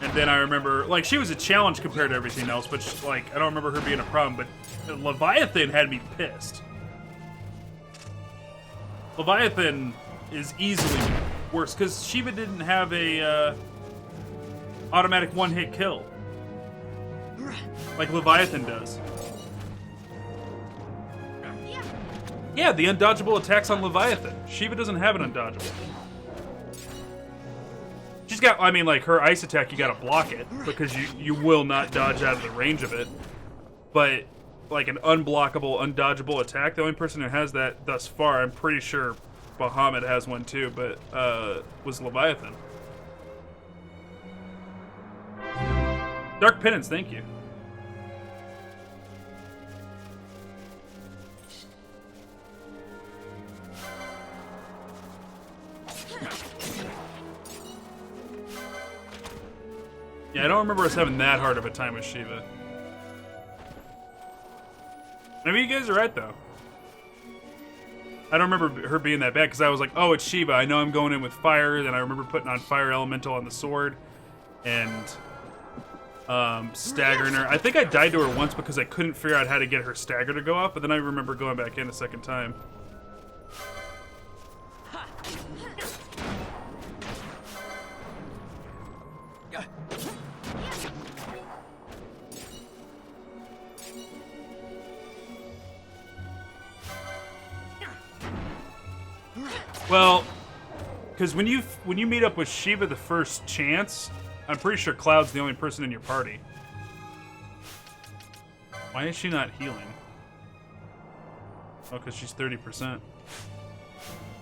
And then I remember, like, she was a challenge compared to everything else, but, like, I don't remember her being a problem, but Leviathan had me pissed. Leviathan is easily worse, because Shiva didn't have a, automatic one-hit kill. Like Leviathan does. Yeah, the undodgeable attacks on Leviathan. Shiva doesn't have an undodgeable. She's got, I mean, like, her ice attack, you gotta block it, because you will not dodge out of the range of it. but like an unblockable, undodgeable attack. The only person who has that thus far, I'm pretty sure Bahamut has one too, but was Leviathan. Dark Penance, thank you. Yeah, I don't remember us having that hard of a time with Shiva. Maybe you guys are right, though. I don't remember her being that bad, because I was like, oh, it's Shiva. I know I'm going in with fire, and I remember putting on Fire Elemental on the sword, and staggering her. I think I died to her once because I couldn't figure out how to get her stagger to go up, but then I remember going back in a second time. Well, because when you meet up with Shiva the first chance, I'm pretty sure Cloud's the only person in your party. Why is she not healing? Oh, because she's 30%.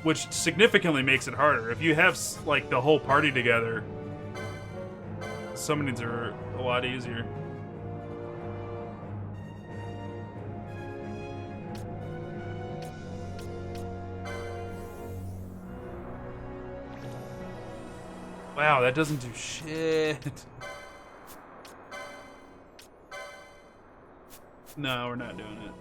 Which significantly makes it harder. If you have, like, the whole party together, summonings are a lot easier. Wow, that doesn't do shit. No, we're not doing it.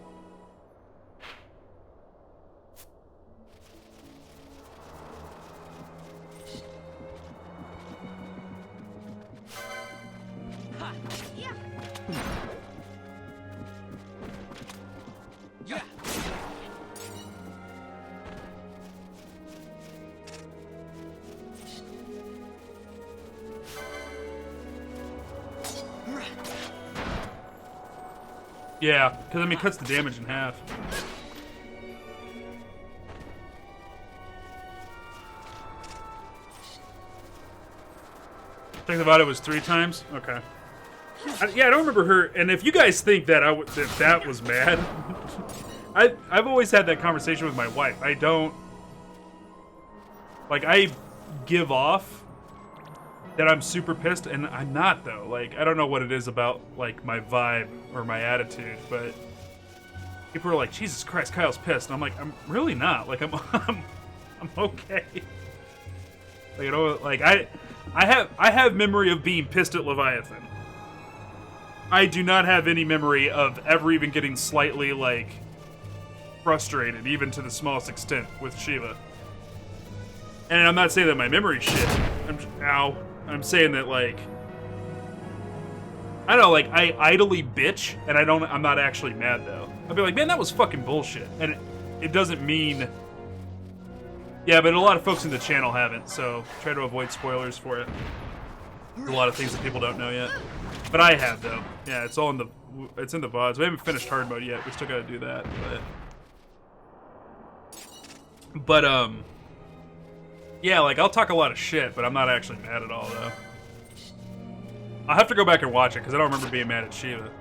Yeah, because I mean, it cuts the damage in half. Think about it was 3 times? Okay. Yeah, I don't remember her. And if you guys think that that was mad, I've always had that conversation with my wife. I don't. Like, I give off that I'm super pissed, and I'm not, though. Like, I don't know what it is about, like, my vibe or my attitude, but people are like, Jesus Christ, Kyle's pissed. And I'm like, I'm really not. Like, I'm okay. Like, you know, like, I have memory of being pissed at Leviathan. I do not have any memory of ever even getting slightly, like, frustrated, even to the smallest extent, with Shiva. And I'm not saying that my memory's shit. I'm saying that, like, I don't know, like, I idly bitch, and I'm not actually mad, though. I'll be like, man, that was fucking bullshit. And it doesn't mean... Yeah, but a lot of folks in the channel haven't, so try to avoid spoilers for it. There's a lot of things that people don't know yet. But I have, though. Yeah, it's in the VODs. We haven't finished hard mode yet. We still gotta do that, But, yeah, like, I'll talk a lot of shit, but I'm not actually mad at all, though. I'll have to go back and watch it, because I don't remember being mad at Shiva.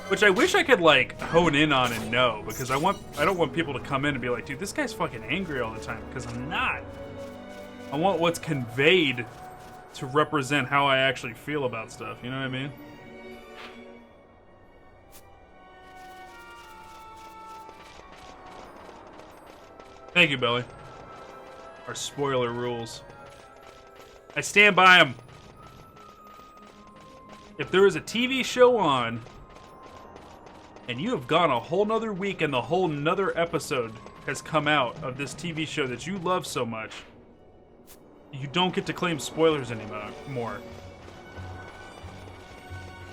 Which I wish I could, like, hone in on and know, because I don't want people to come in and be like, dude, this guy's fucking angry all the time, because I'm not. I want what's conveyed to represent how I actually feel about stuff, you know what I mean? Thank you, Belly. Our spoiler rules. I stand by them. If there is a TV show on, and you have gone a whole nother week and the whole nother episode has come out of this TV show that you love so much, you don't get to claim spoilers anymore.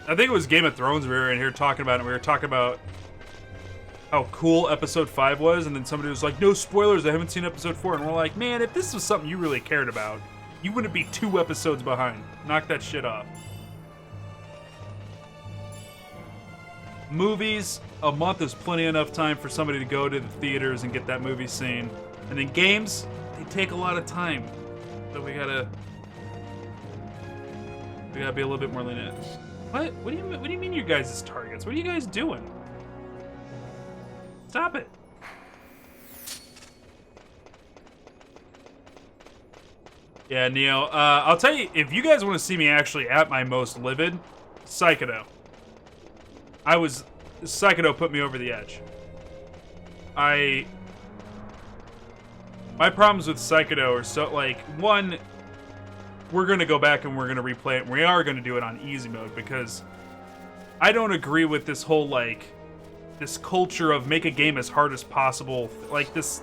I think it was Game of Thrones we were in here talking about, and we were talking about how cool episode 5 was, and then somebody was like, no spoilers, I haven't seen episode 4, and we're like, man, if this was something you really cared about, you wouldn't be 2 episodes behind. Knock that shit off. Movies, a month is plenty enough time for somebody to go to the theaters and get that movie seen. And then games, they take a lot of time. So we gotta We gotta be a little bit more lenient. What? What do you mean you guys' targets? What are you guys doing? Stop it. Yeah, Neo. I'll tell you, if you guys want to see me actually at my most livid, Psychodo. Psychodo put me over the edge. My problems with Psychodo are so, like, one, we're going to go back and we're going to replay it, and we are going to do it on easy mode, because I don't agree with this whole, like, this culture of make a game as hard as possible. Like, this,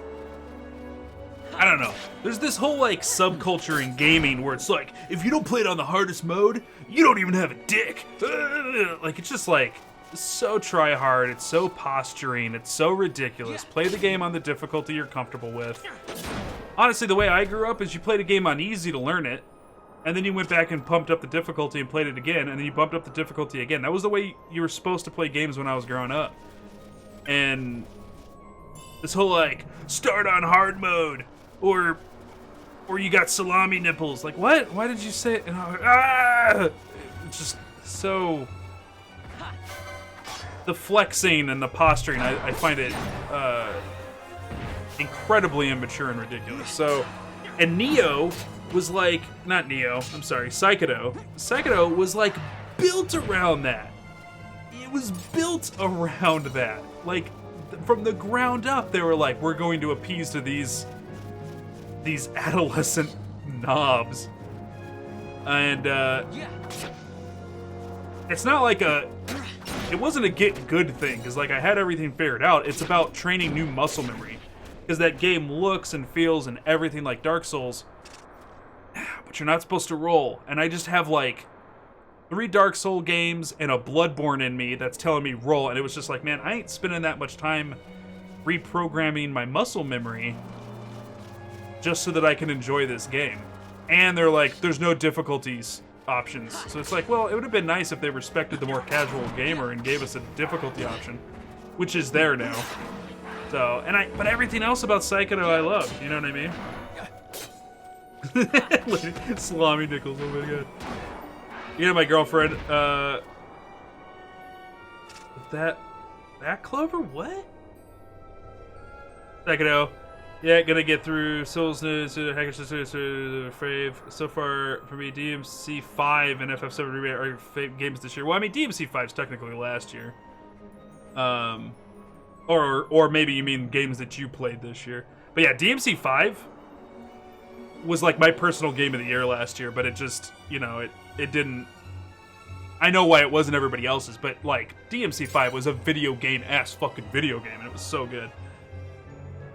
I don't know. There's this whole, like, subculture in gaming where it's like, if you don't play it on the hardest mode, you don't even have a dick. Like, it's just, like, so try hard. It's so posturing. It's so ridiculous. Play the game on the difficulty you're comfortable with. Honestly, the way I grew up is you played a game on easy to learn it, and then you went back and pumped up the difficulty and played it again, and then you bumped up the difficulty again. That was the way you were supposed to play games when I was growing up. And this whole, like, start on hard mode, or you got salami nipples. Like, what? Why did you say it? It's just so... The flexing and the posturing, I find it incredibly immature and ridiculous. So, and Neo was like, not Neo, I'm sorry, Psychodo. Psychodo was like built around that. It was built around that. Like, from the ground up, they were like, we're going to appease to these adolescent knobs. And, it's not like it wasn't a get good thing, because, like, I had everything figured out. It's about training new muscle memory. Because that game looks and feels and everything like Dark Souls, but you're not supposed to roll. And I just have, like, 3 Dark Soul games and a Bloodborne in me that's telling me roll. And it was just like, man, I ain't spending that much time reprogramming my muscle memory just so that I can enjoy this game. And they're like, there's no difficulties options. So it's like, well, it would have been nice if they respected the more casual gamer and gave us a difficulty option, which is there now. So, but everything else about Psychodo I love, you know what I mean? Salami nickels, oh my god. You know, my girlfriend, that Clover, what? Psychodo. Yeah, gonna get through Souls News, Hackers, Frave. So far, for me, DMC 5 and FF7 Remake are games this year. Well, I mean, DMC 5 is technically last year. Or maybe you mean games that you played this year. But yeah, DMC 5 was like my personal game of the year last year, but it just, you know, it didn't... I know why it wasn't everybody else's, but, like, DMC 5 was a video game-ass fucking video game, and it was so good.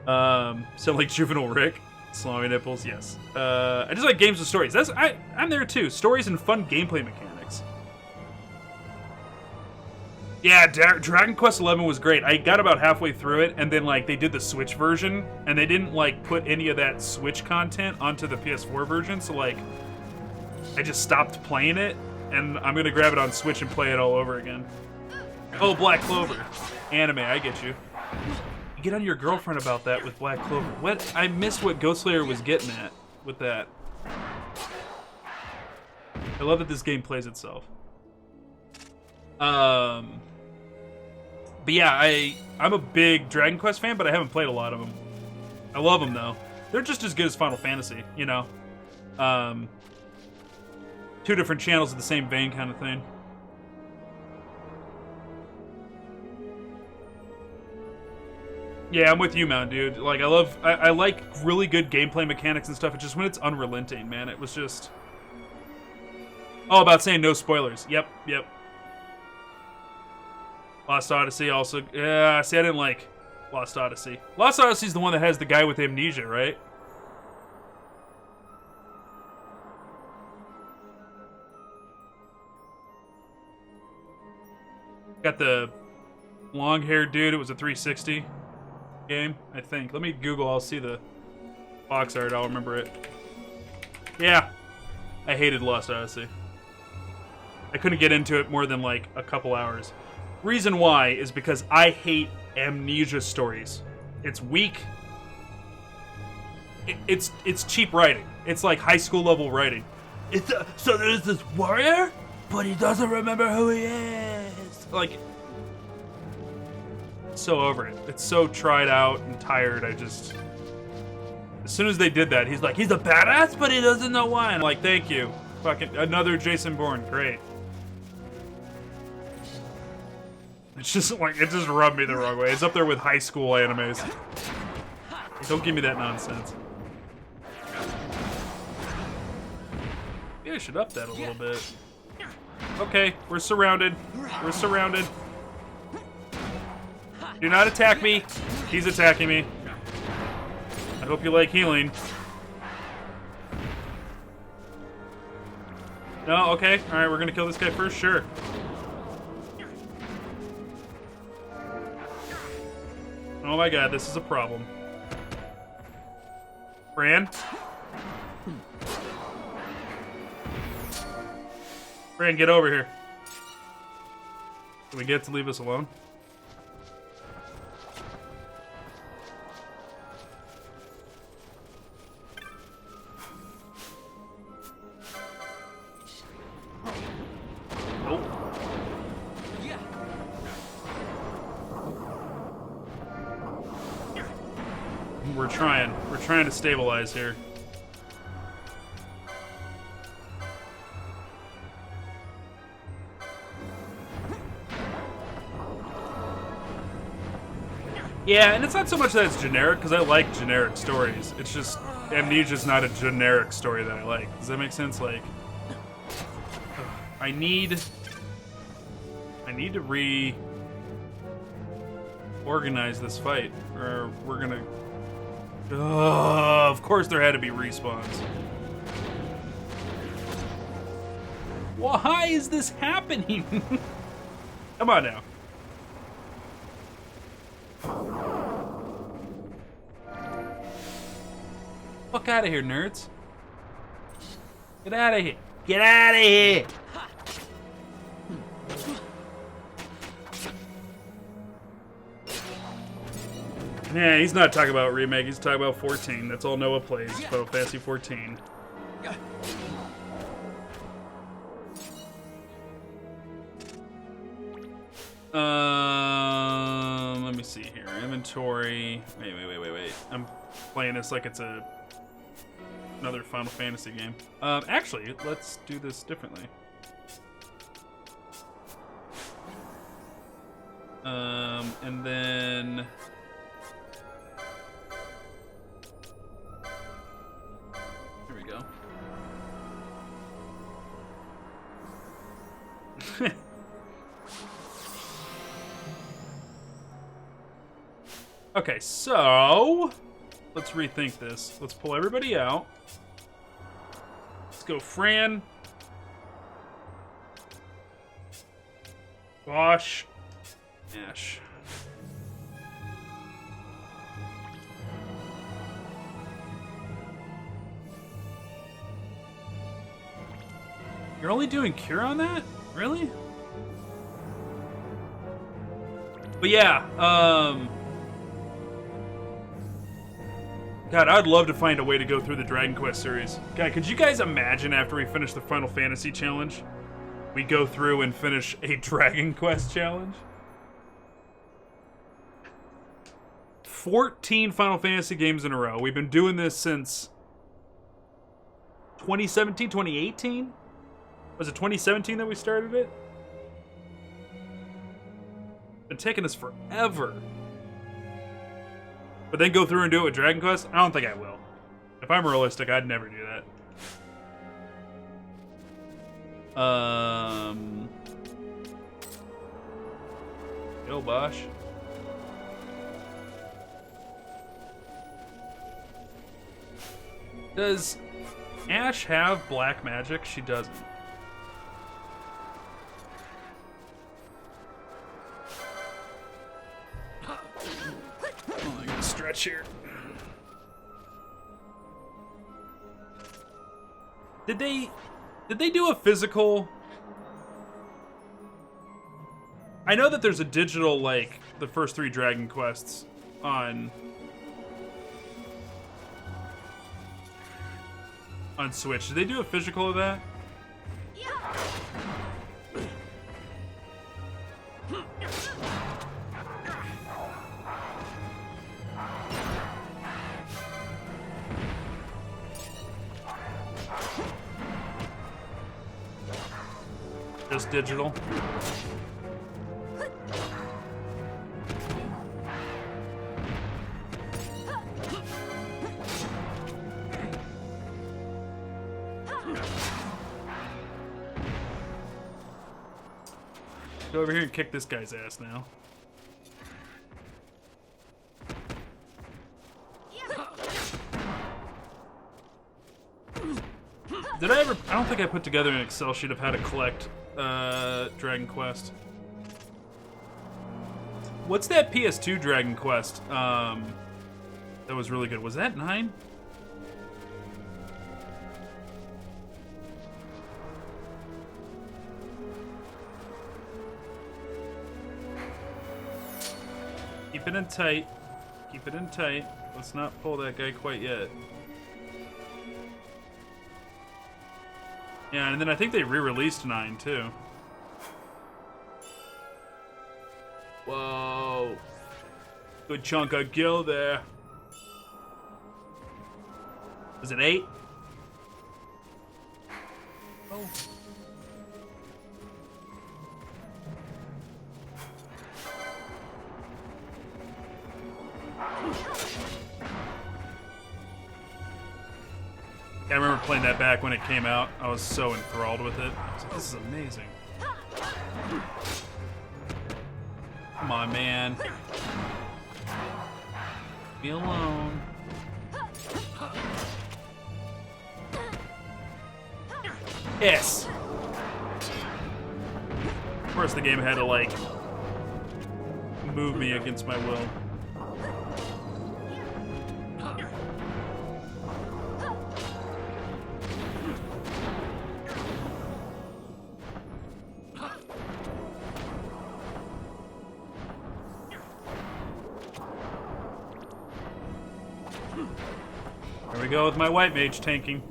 Sound like Juvenile Rick. Salami nipples, yes. I just like games with stories. I'm there too. Stories and fun gameplay mechanics. Yeah, Dragon Quest XI was great. I got about halfway through it, and then, like, they did the Switch version, and they didn't, like, put any of that Switch content onto the PS4 version, so, like, I just stopped playing it, and I'm gonna grab it on Switch and play it all over again. Oh, Black Clover. Anime, I get you. Get on your girlfriend about that with Black Clover. What? I missed what Ghostslayer was getting at with that. I love that this game plays itself. But yeah, I'm a big Dragon Quest fan, but I haven't played a lot of them. I love them though. They're just as good as Final Fantasy, you know. 2 different channels of the same vein kind of thing. Yeah, I'm with you, man, dude. Like, I like really good gameplay mechanics and stuff. It's just when it's unrelenting, man. It was just... Oh, about saying no spoilers. Yep. Lost Odyssey also... Yeah, see, I didn't like Lost Odyssey. Lost Odyssey's the one that has the guy with amnesia, right? Got the long-haired dude. It was a 360. Game, I think. Let me Google, I'll see the box art, I'll remember it. Yeah. I hated Lost Odyssey. I couldn't get into it more than like a couple hours. Reason why is because I hate amnesia stories. It's weak. It's cheap writing. It's like high school level writing. So there's this warrior, but he doesn't remember who he is. Like, so over it. It's so tried out and tired. As soon as they did that, he's like, he's a badass, but he doesn't know why. I'm like, thank you. Fucking another Jason Bourne. Great. It's just like, it just rubbed me the wrong way. It's up there with high school animes. Don't give me that nonsense. Maybe I should up that a little bit. Okay, we're surrounded. We're surrounded. Do not attack me. He's attacking me. I hope you like healing. No, okay. Alright, we're gonna kill this guy first? Sure. Oh my god, this is a problem. Fran? Fran, get over here. Can we get to leave us alone? We're trying to stabilize here. Yeah, and it's not so much that it's generic, because I like generic stories. It's just, Amnesia's not a generic story that I like. Does that make sense? Like, I need to reorganize this fight, or we're gonna... of course there had to be respawns. Why is this happening? Come on now. Fuck out of here, nerds. Get out of here. Get out of here. Yeah, he's not talking about remake, he's talking about 14. That's all Noah plays, Final Fantasy 14. Let me see here. Inventory. Wait. I'm playing this like it's another Final Fantasy game. Actually, let's do this differently. And then... Here we go. Okay, so let's rethink this. Let's pull everybody out. Let's go Fran. Bosch. Ash. You're only doing cure on that? Really? But yeah, God, I'd love to find a way to go through the Dragon Quest series. God, could you guys imagine after we finish the Final Fantasy challenge, we go through and finish a Dragon Quest challenge? 14 Final Fantasy games in a row. We've been doing this since 2017, 2018? Was it 2017 that we started it? Been taking us forever. But then go through and do it with Dragon Quest? I don't think I will. If I'm realistic, I'd never do that. Yo, Bosch. Does Ash have black magic? She doesn't. Stretch here. Did they do a physical? I know that there's a digital, like the first 3 Dragon Quests on on Switch. Did they do a physical of that? Just digital. Go over here and kick this guy's ass now. Did I ever... I don't think I put together an Excel sheet of how to collect Dragon Quest. What's that PS2 Dragon Quest that was really good? Was that 9? Keep it in tight. Keep it in tight. Let's not pull that guy quite yet. Yeah, and then I think they re-released 9 too. Whoa. Good chunk of gil there. Is it 8? Oh. I remember playing that back when it came out. I was so enthralled with it. I was like, this is amazing. Come on, man. Be alone. Yes! Of course, the game had to, like, move me against my will. There we go with my white mage tanking.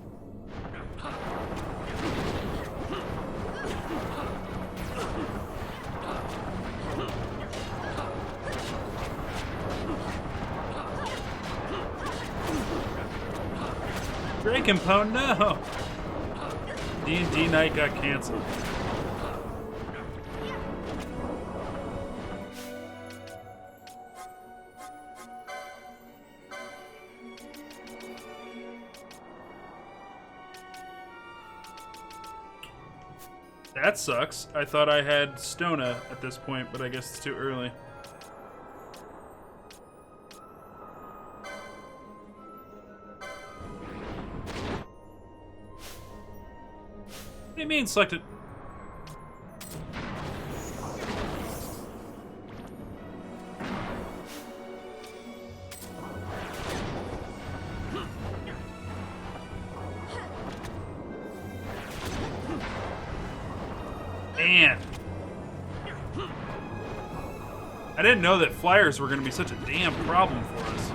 Dragon Pone, no! D&D night got canceled. That sucks. I thought I had Stona at this point, but I guess it's too early. What do you mean selected? Man. I didn't know that flyers were going to be such a damn problem for us.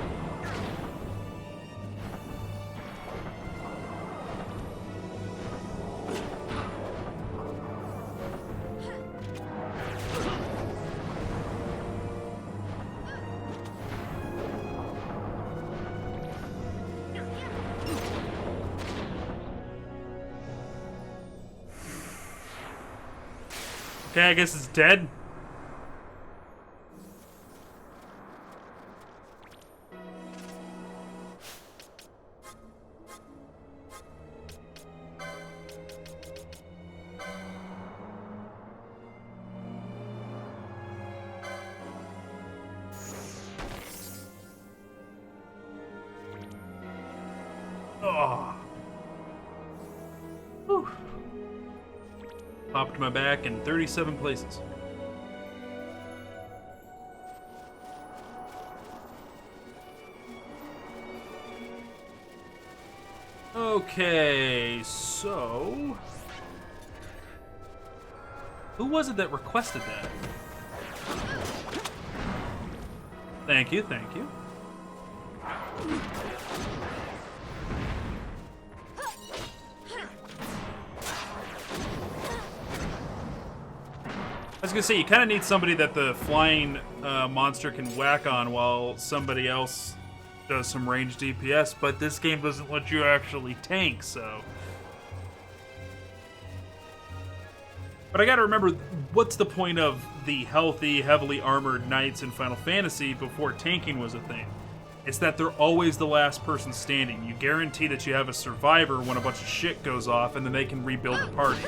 Okay, I guess it's dead. Oh. Whew. Popped my back in 37 places. Okay, so... who was it that requested that? Thank you, thank you. I was gonna say, you kind of need somebody that the flying monster can whack on while somebody else does some ranged DPS, but this game doesn't let you actually tank, so... But I gotta remember, what's the point of the healthy, heavily armored knights in Final Fantasy before tanking was a thing? It's that they're always the last person standing. You guarantee that you have a survivor when a bunch of shit goes off, and then they can rebuild the party.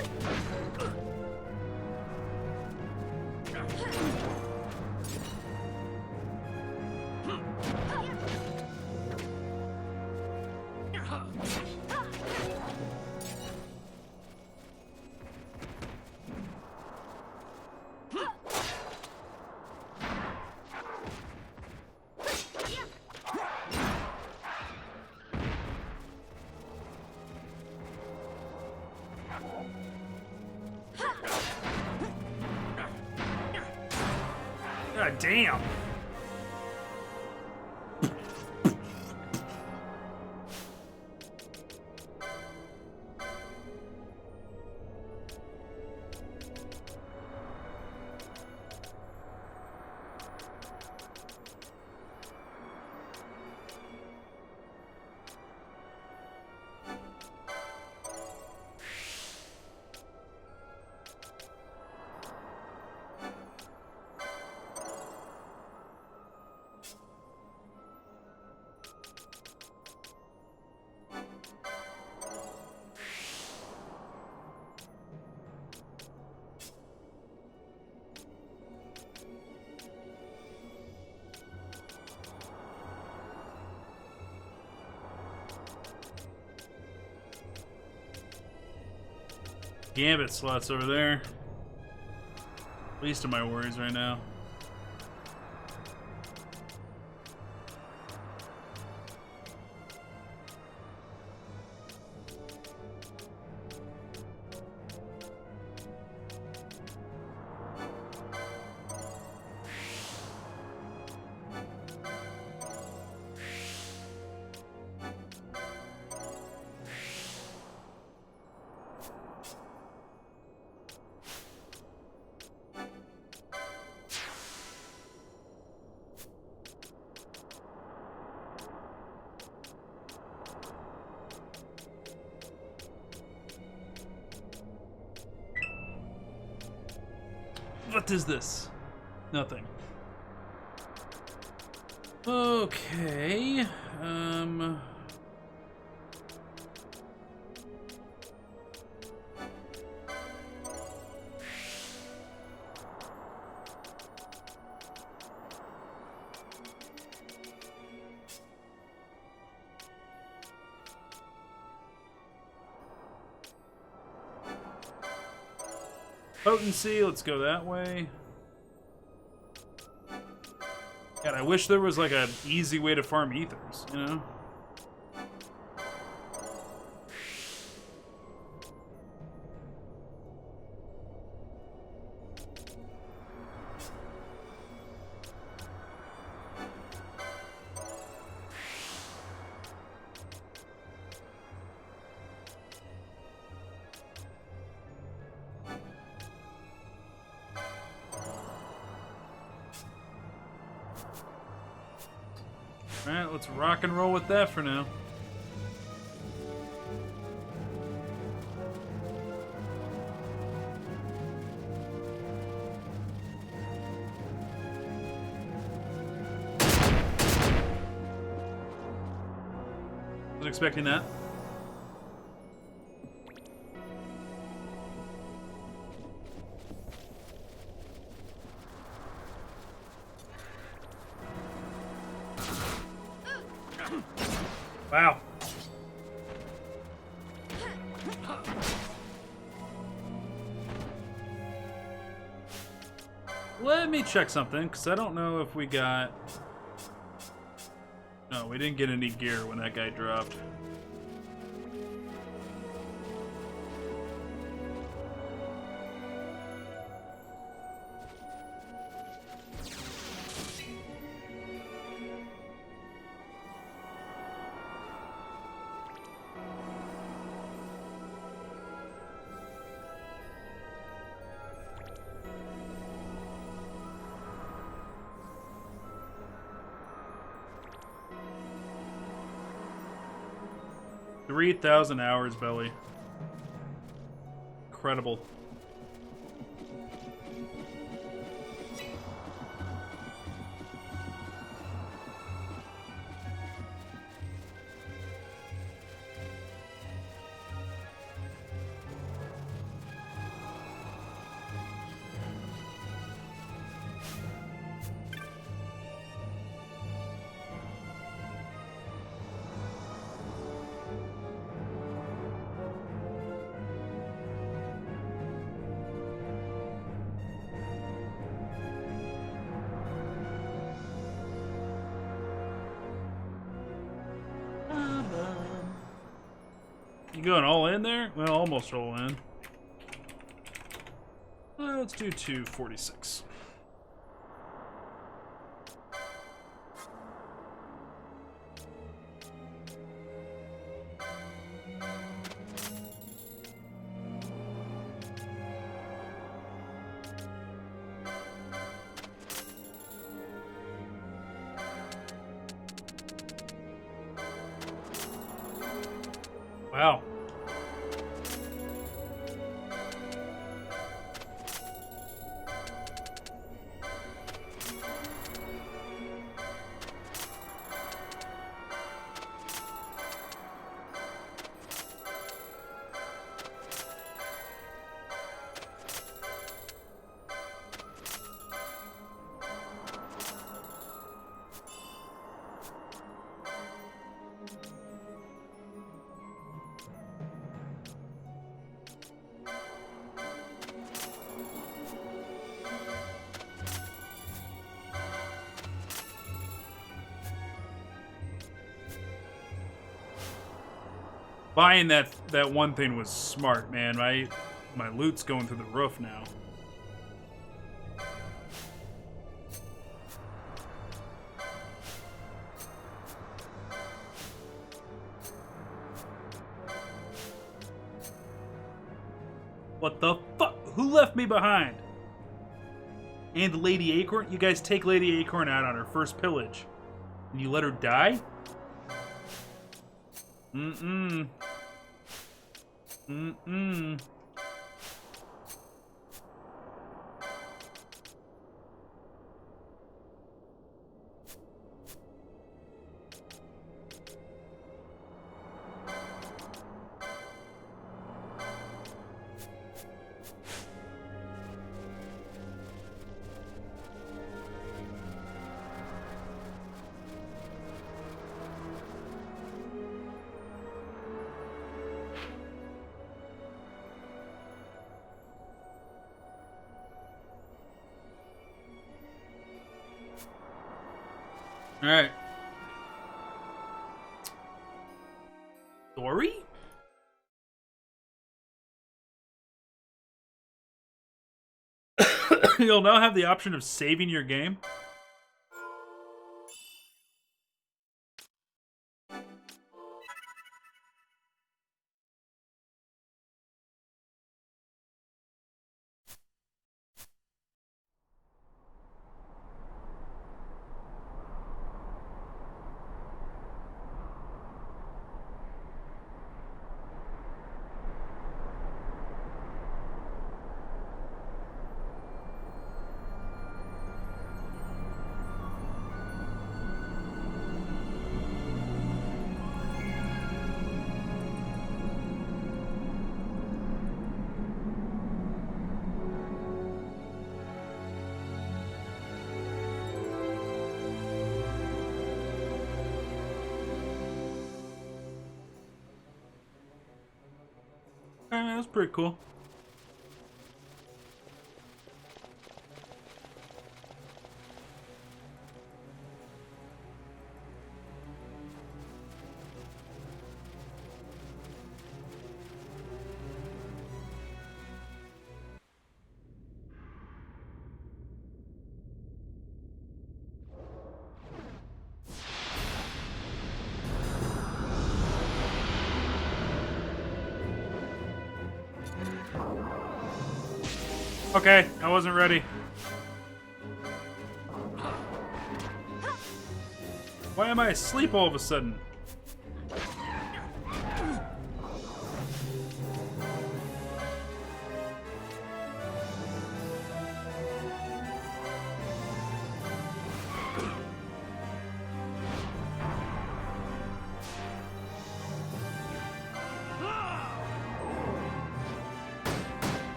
God damn. Gambit slots over there. Least of my worries right now. What is this? Nothing. Okay. Potency, let's go that way. God, I wish there was like an easy way to farm ethers, you know? Alright, let's rock and roll with that for now. Was expecting that. Wow. Let me check something, because I don't know if we got... No, we didn't get any gear when that guy dropped. 3,000 hours, Belly. Incredible. You going all in there? Well, almost all in. Let's do 246. Wow. Buying that one thing was smart, man. My loot's going through the roof now. What the fuck? Who left me behind? And Lady Acorn? You guys take Lady Acorn out on her first pillage. And you let her die? Mm-mm. Mm-mm. All right. Story? You'll now have the option of saving your game. That's pretty cool. Okay, I wasn't ready. Why am I asleep all of a sudden?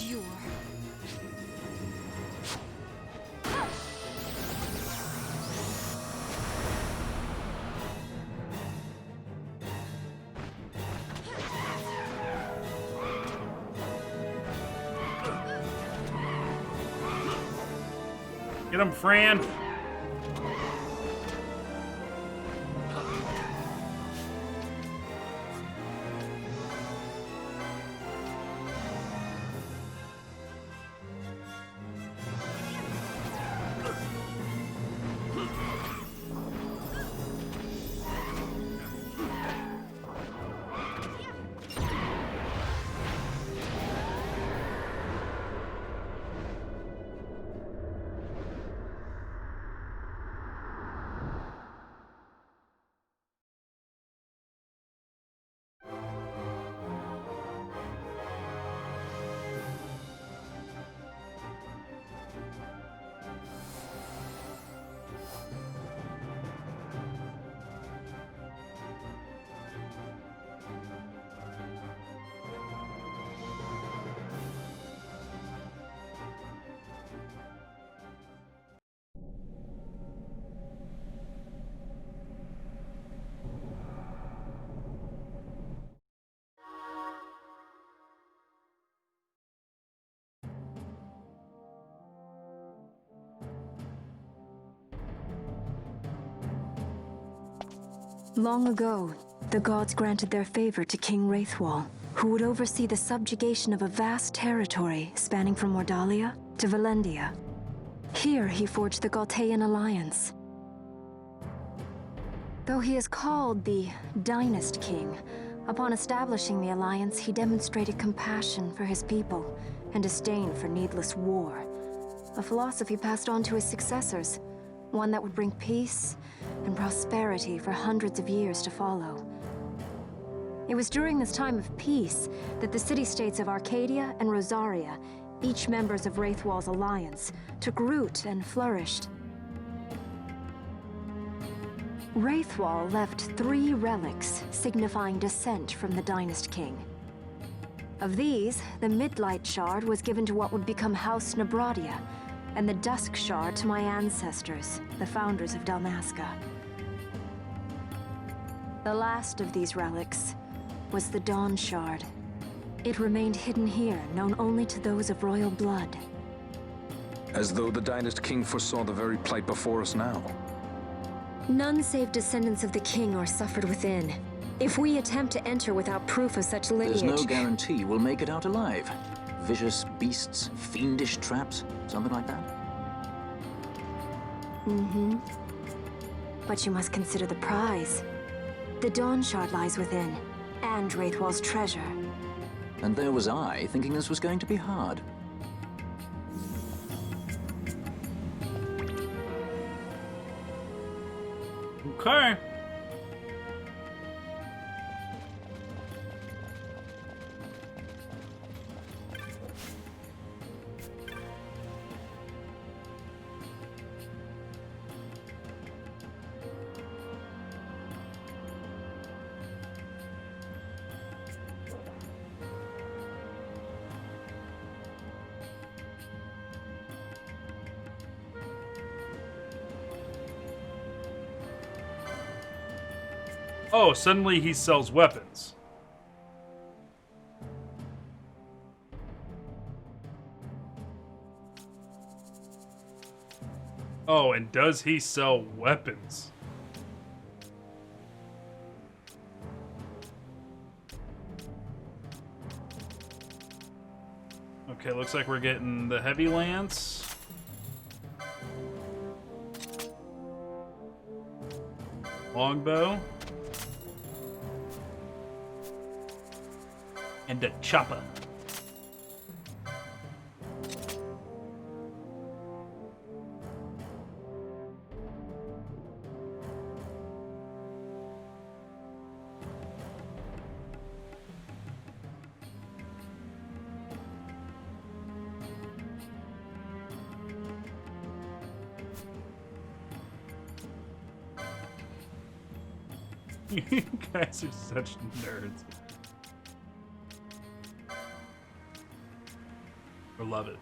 endure. Get him, Fran. Long ago, the gods granted their favor to King Wraithwall, who would oversee the subjugation of a vast territory spanning from Mordalia to Valendia. Here he forged the Galtean alliance. Though he is called the Dynast King, upon establishing the alliance, he demonstrated compassion for his people and disdain for needless war. A philosophy passed on to his successors, one that would bring peace and prosperity for hundreds of years to follow. It was during this time of peace that the city-states of Arcadia and Rosaria, each members of Wraithwall's alliance, took root and flourished. Wraithwall left 3 relics signifying descent from the Dynast King. Of these, the Midlight Shard was given to what would become House Nabradia, and the Dusk Shard to my ancestors, the founders of Dalmasca. The last of these relics was the Dawn Shard. It remained hidden here, known only to those of royal blood. As though the Dynast King foresaw the very plight before us now. None save descendants of the king are suffered within. If we attempt to enter without proof of such lineage... There's no guarantee we'll make it out alive. Vicious beasts, fiendish traps, something like that? Mm-hmm. But you must consider the prize. The Dawn Shard lies within, and Wraithwall's treasure. And there was I, thinking this was going to be hard. Okay. Oh, suddenly he sells weapons. Oh, and does he sell weapons? Okay, looks like we're getting the heavy lance. Longbow. And a chopper. You guys are such nerds. I love it.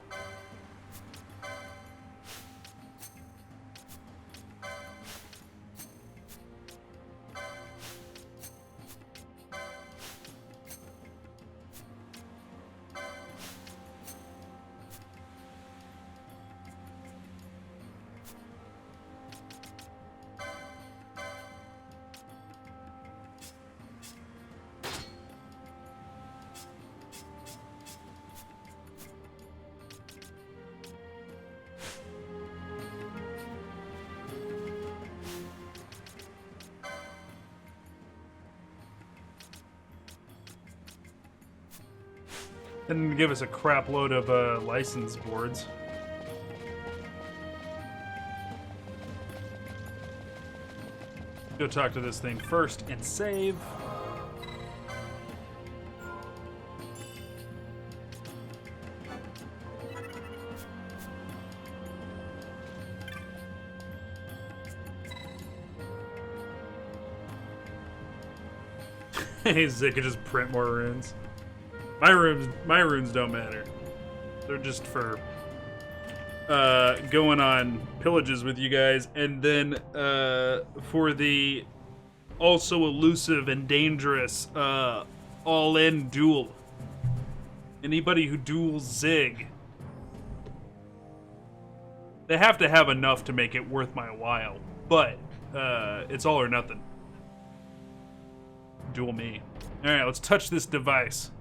And give us a crap load of license boards. Go talk to this thing first and save. They could just print more runes. My runes don't matter. They're just for going on pillages with you guys, and then for the also elusive and dangerous all-in duel. Anybody who duels Zig, they have to have enough to make it worth my while, but it's all or nothing. Duel me. All right, let's touch this device.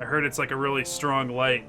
I heard it's like a really strong light.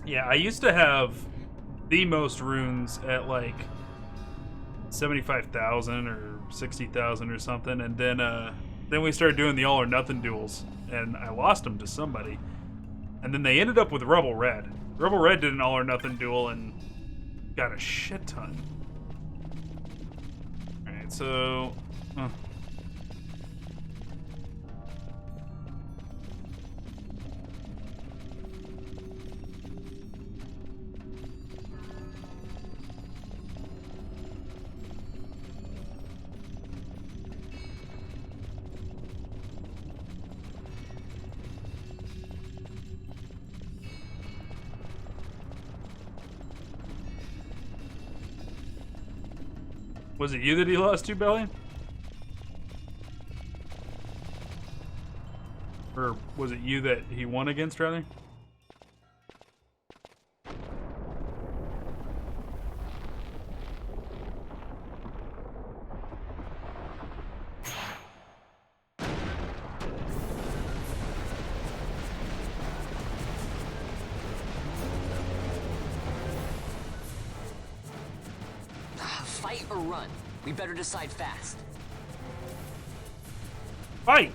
Yeah, I used to have the most runes at like 75,000 or 60,000 or something, and then we started doing the all or nothing duels, and I lost them to somebody, and then they ended up with Rebel Red. Rebel Red did an all or nothing duel and got a shit ton. All right, so. Was it you that he lost to, Belly? Or was it you that he won against, rather? Fight or run? We better decide fast. Fight!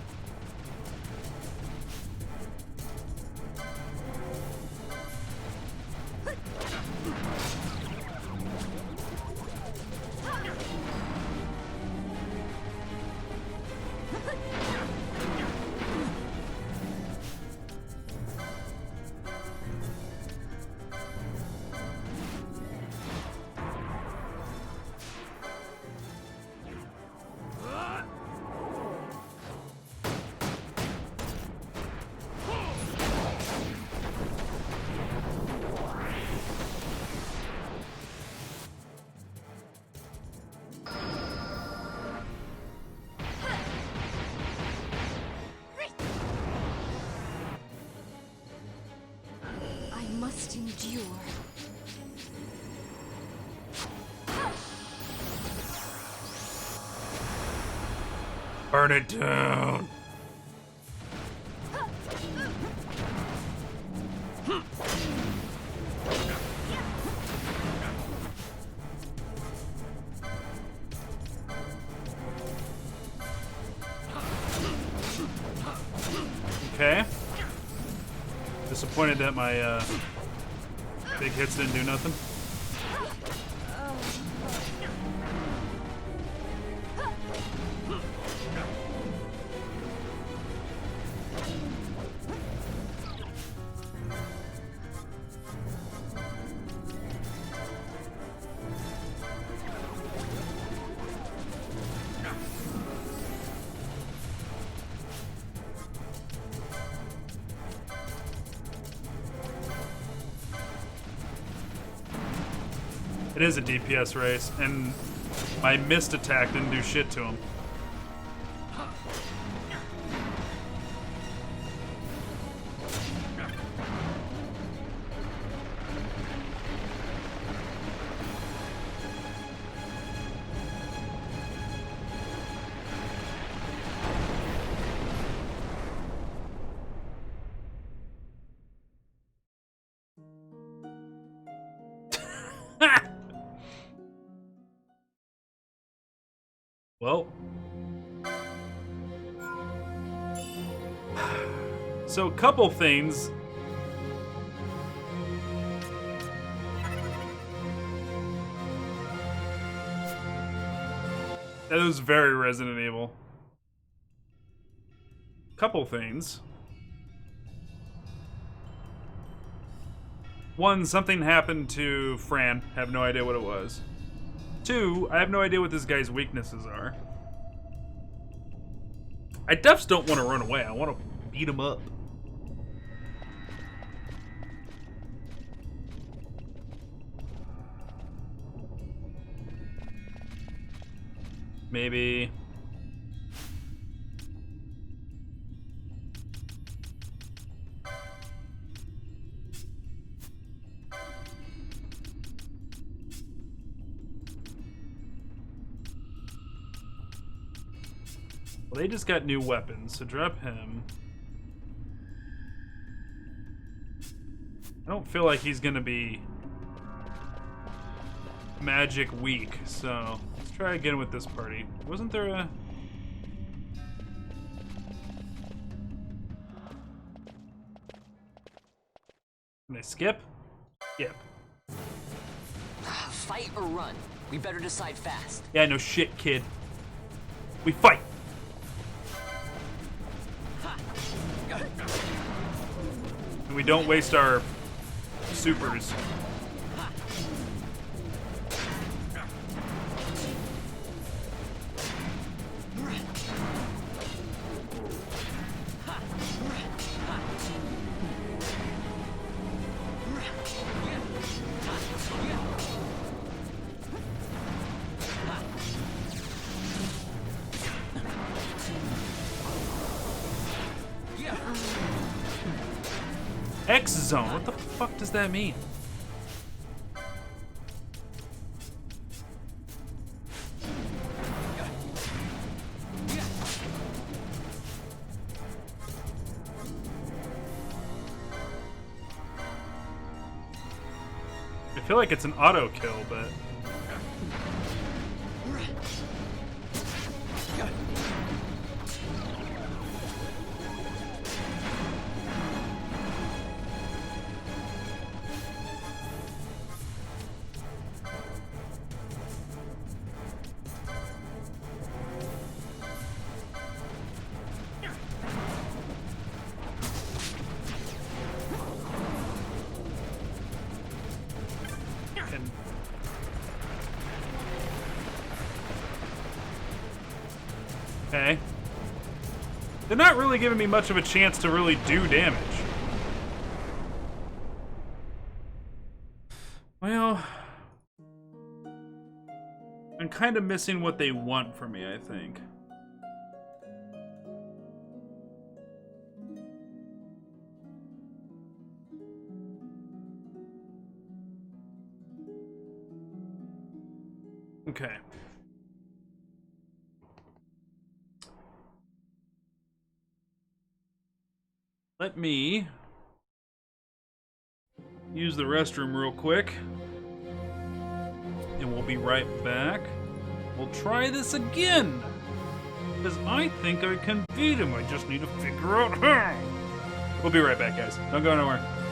endure. Burn it down. Okay. Disappointed that my big hits didn't do nothing. It is a DPS race, and my missed attack didn't do shit to him. Well, so a couple things. That was very Resident Evil. Couple things. One, something happened to Fran. Have no idea what it was. Two, I have no idea what this guy's weaknesses are. I just don't want to run away. I want to beat him up. Maybe. Well, they just got new weapons, so drop him. I don't feel like he's gonna be magic weak, so let's try again with this party. Wasn't there a... Can I skip? Skip. Fight or run? We better decide fast. Yeah, no shit, kid. We fight! And we don't waste our supers. XII? What the fuck does that mean? I feel like it's an auto kill, but... Okay. They're not really giving me much of a chance to really do damage. Well, I'm kind of missing what they want from me, I think. Okay. Let me use the restroom real quick. And we'll be right back. We'll try this again. Because I think I can beat him. I just need to figure out how. We'll be right back, guys. Don't go nowhere.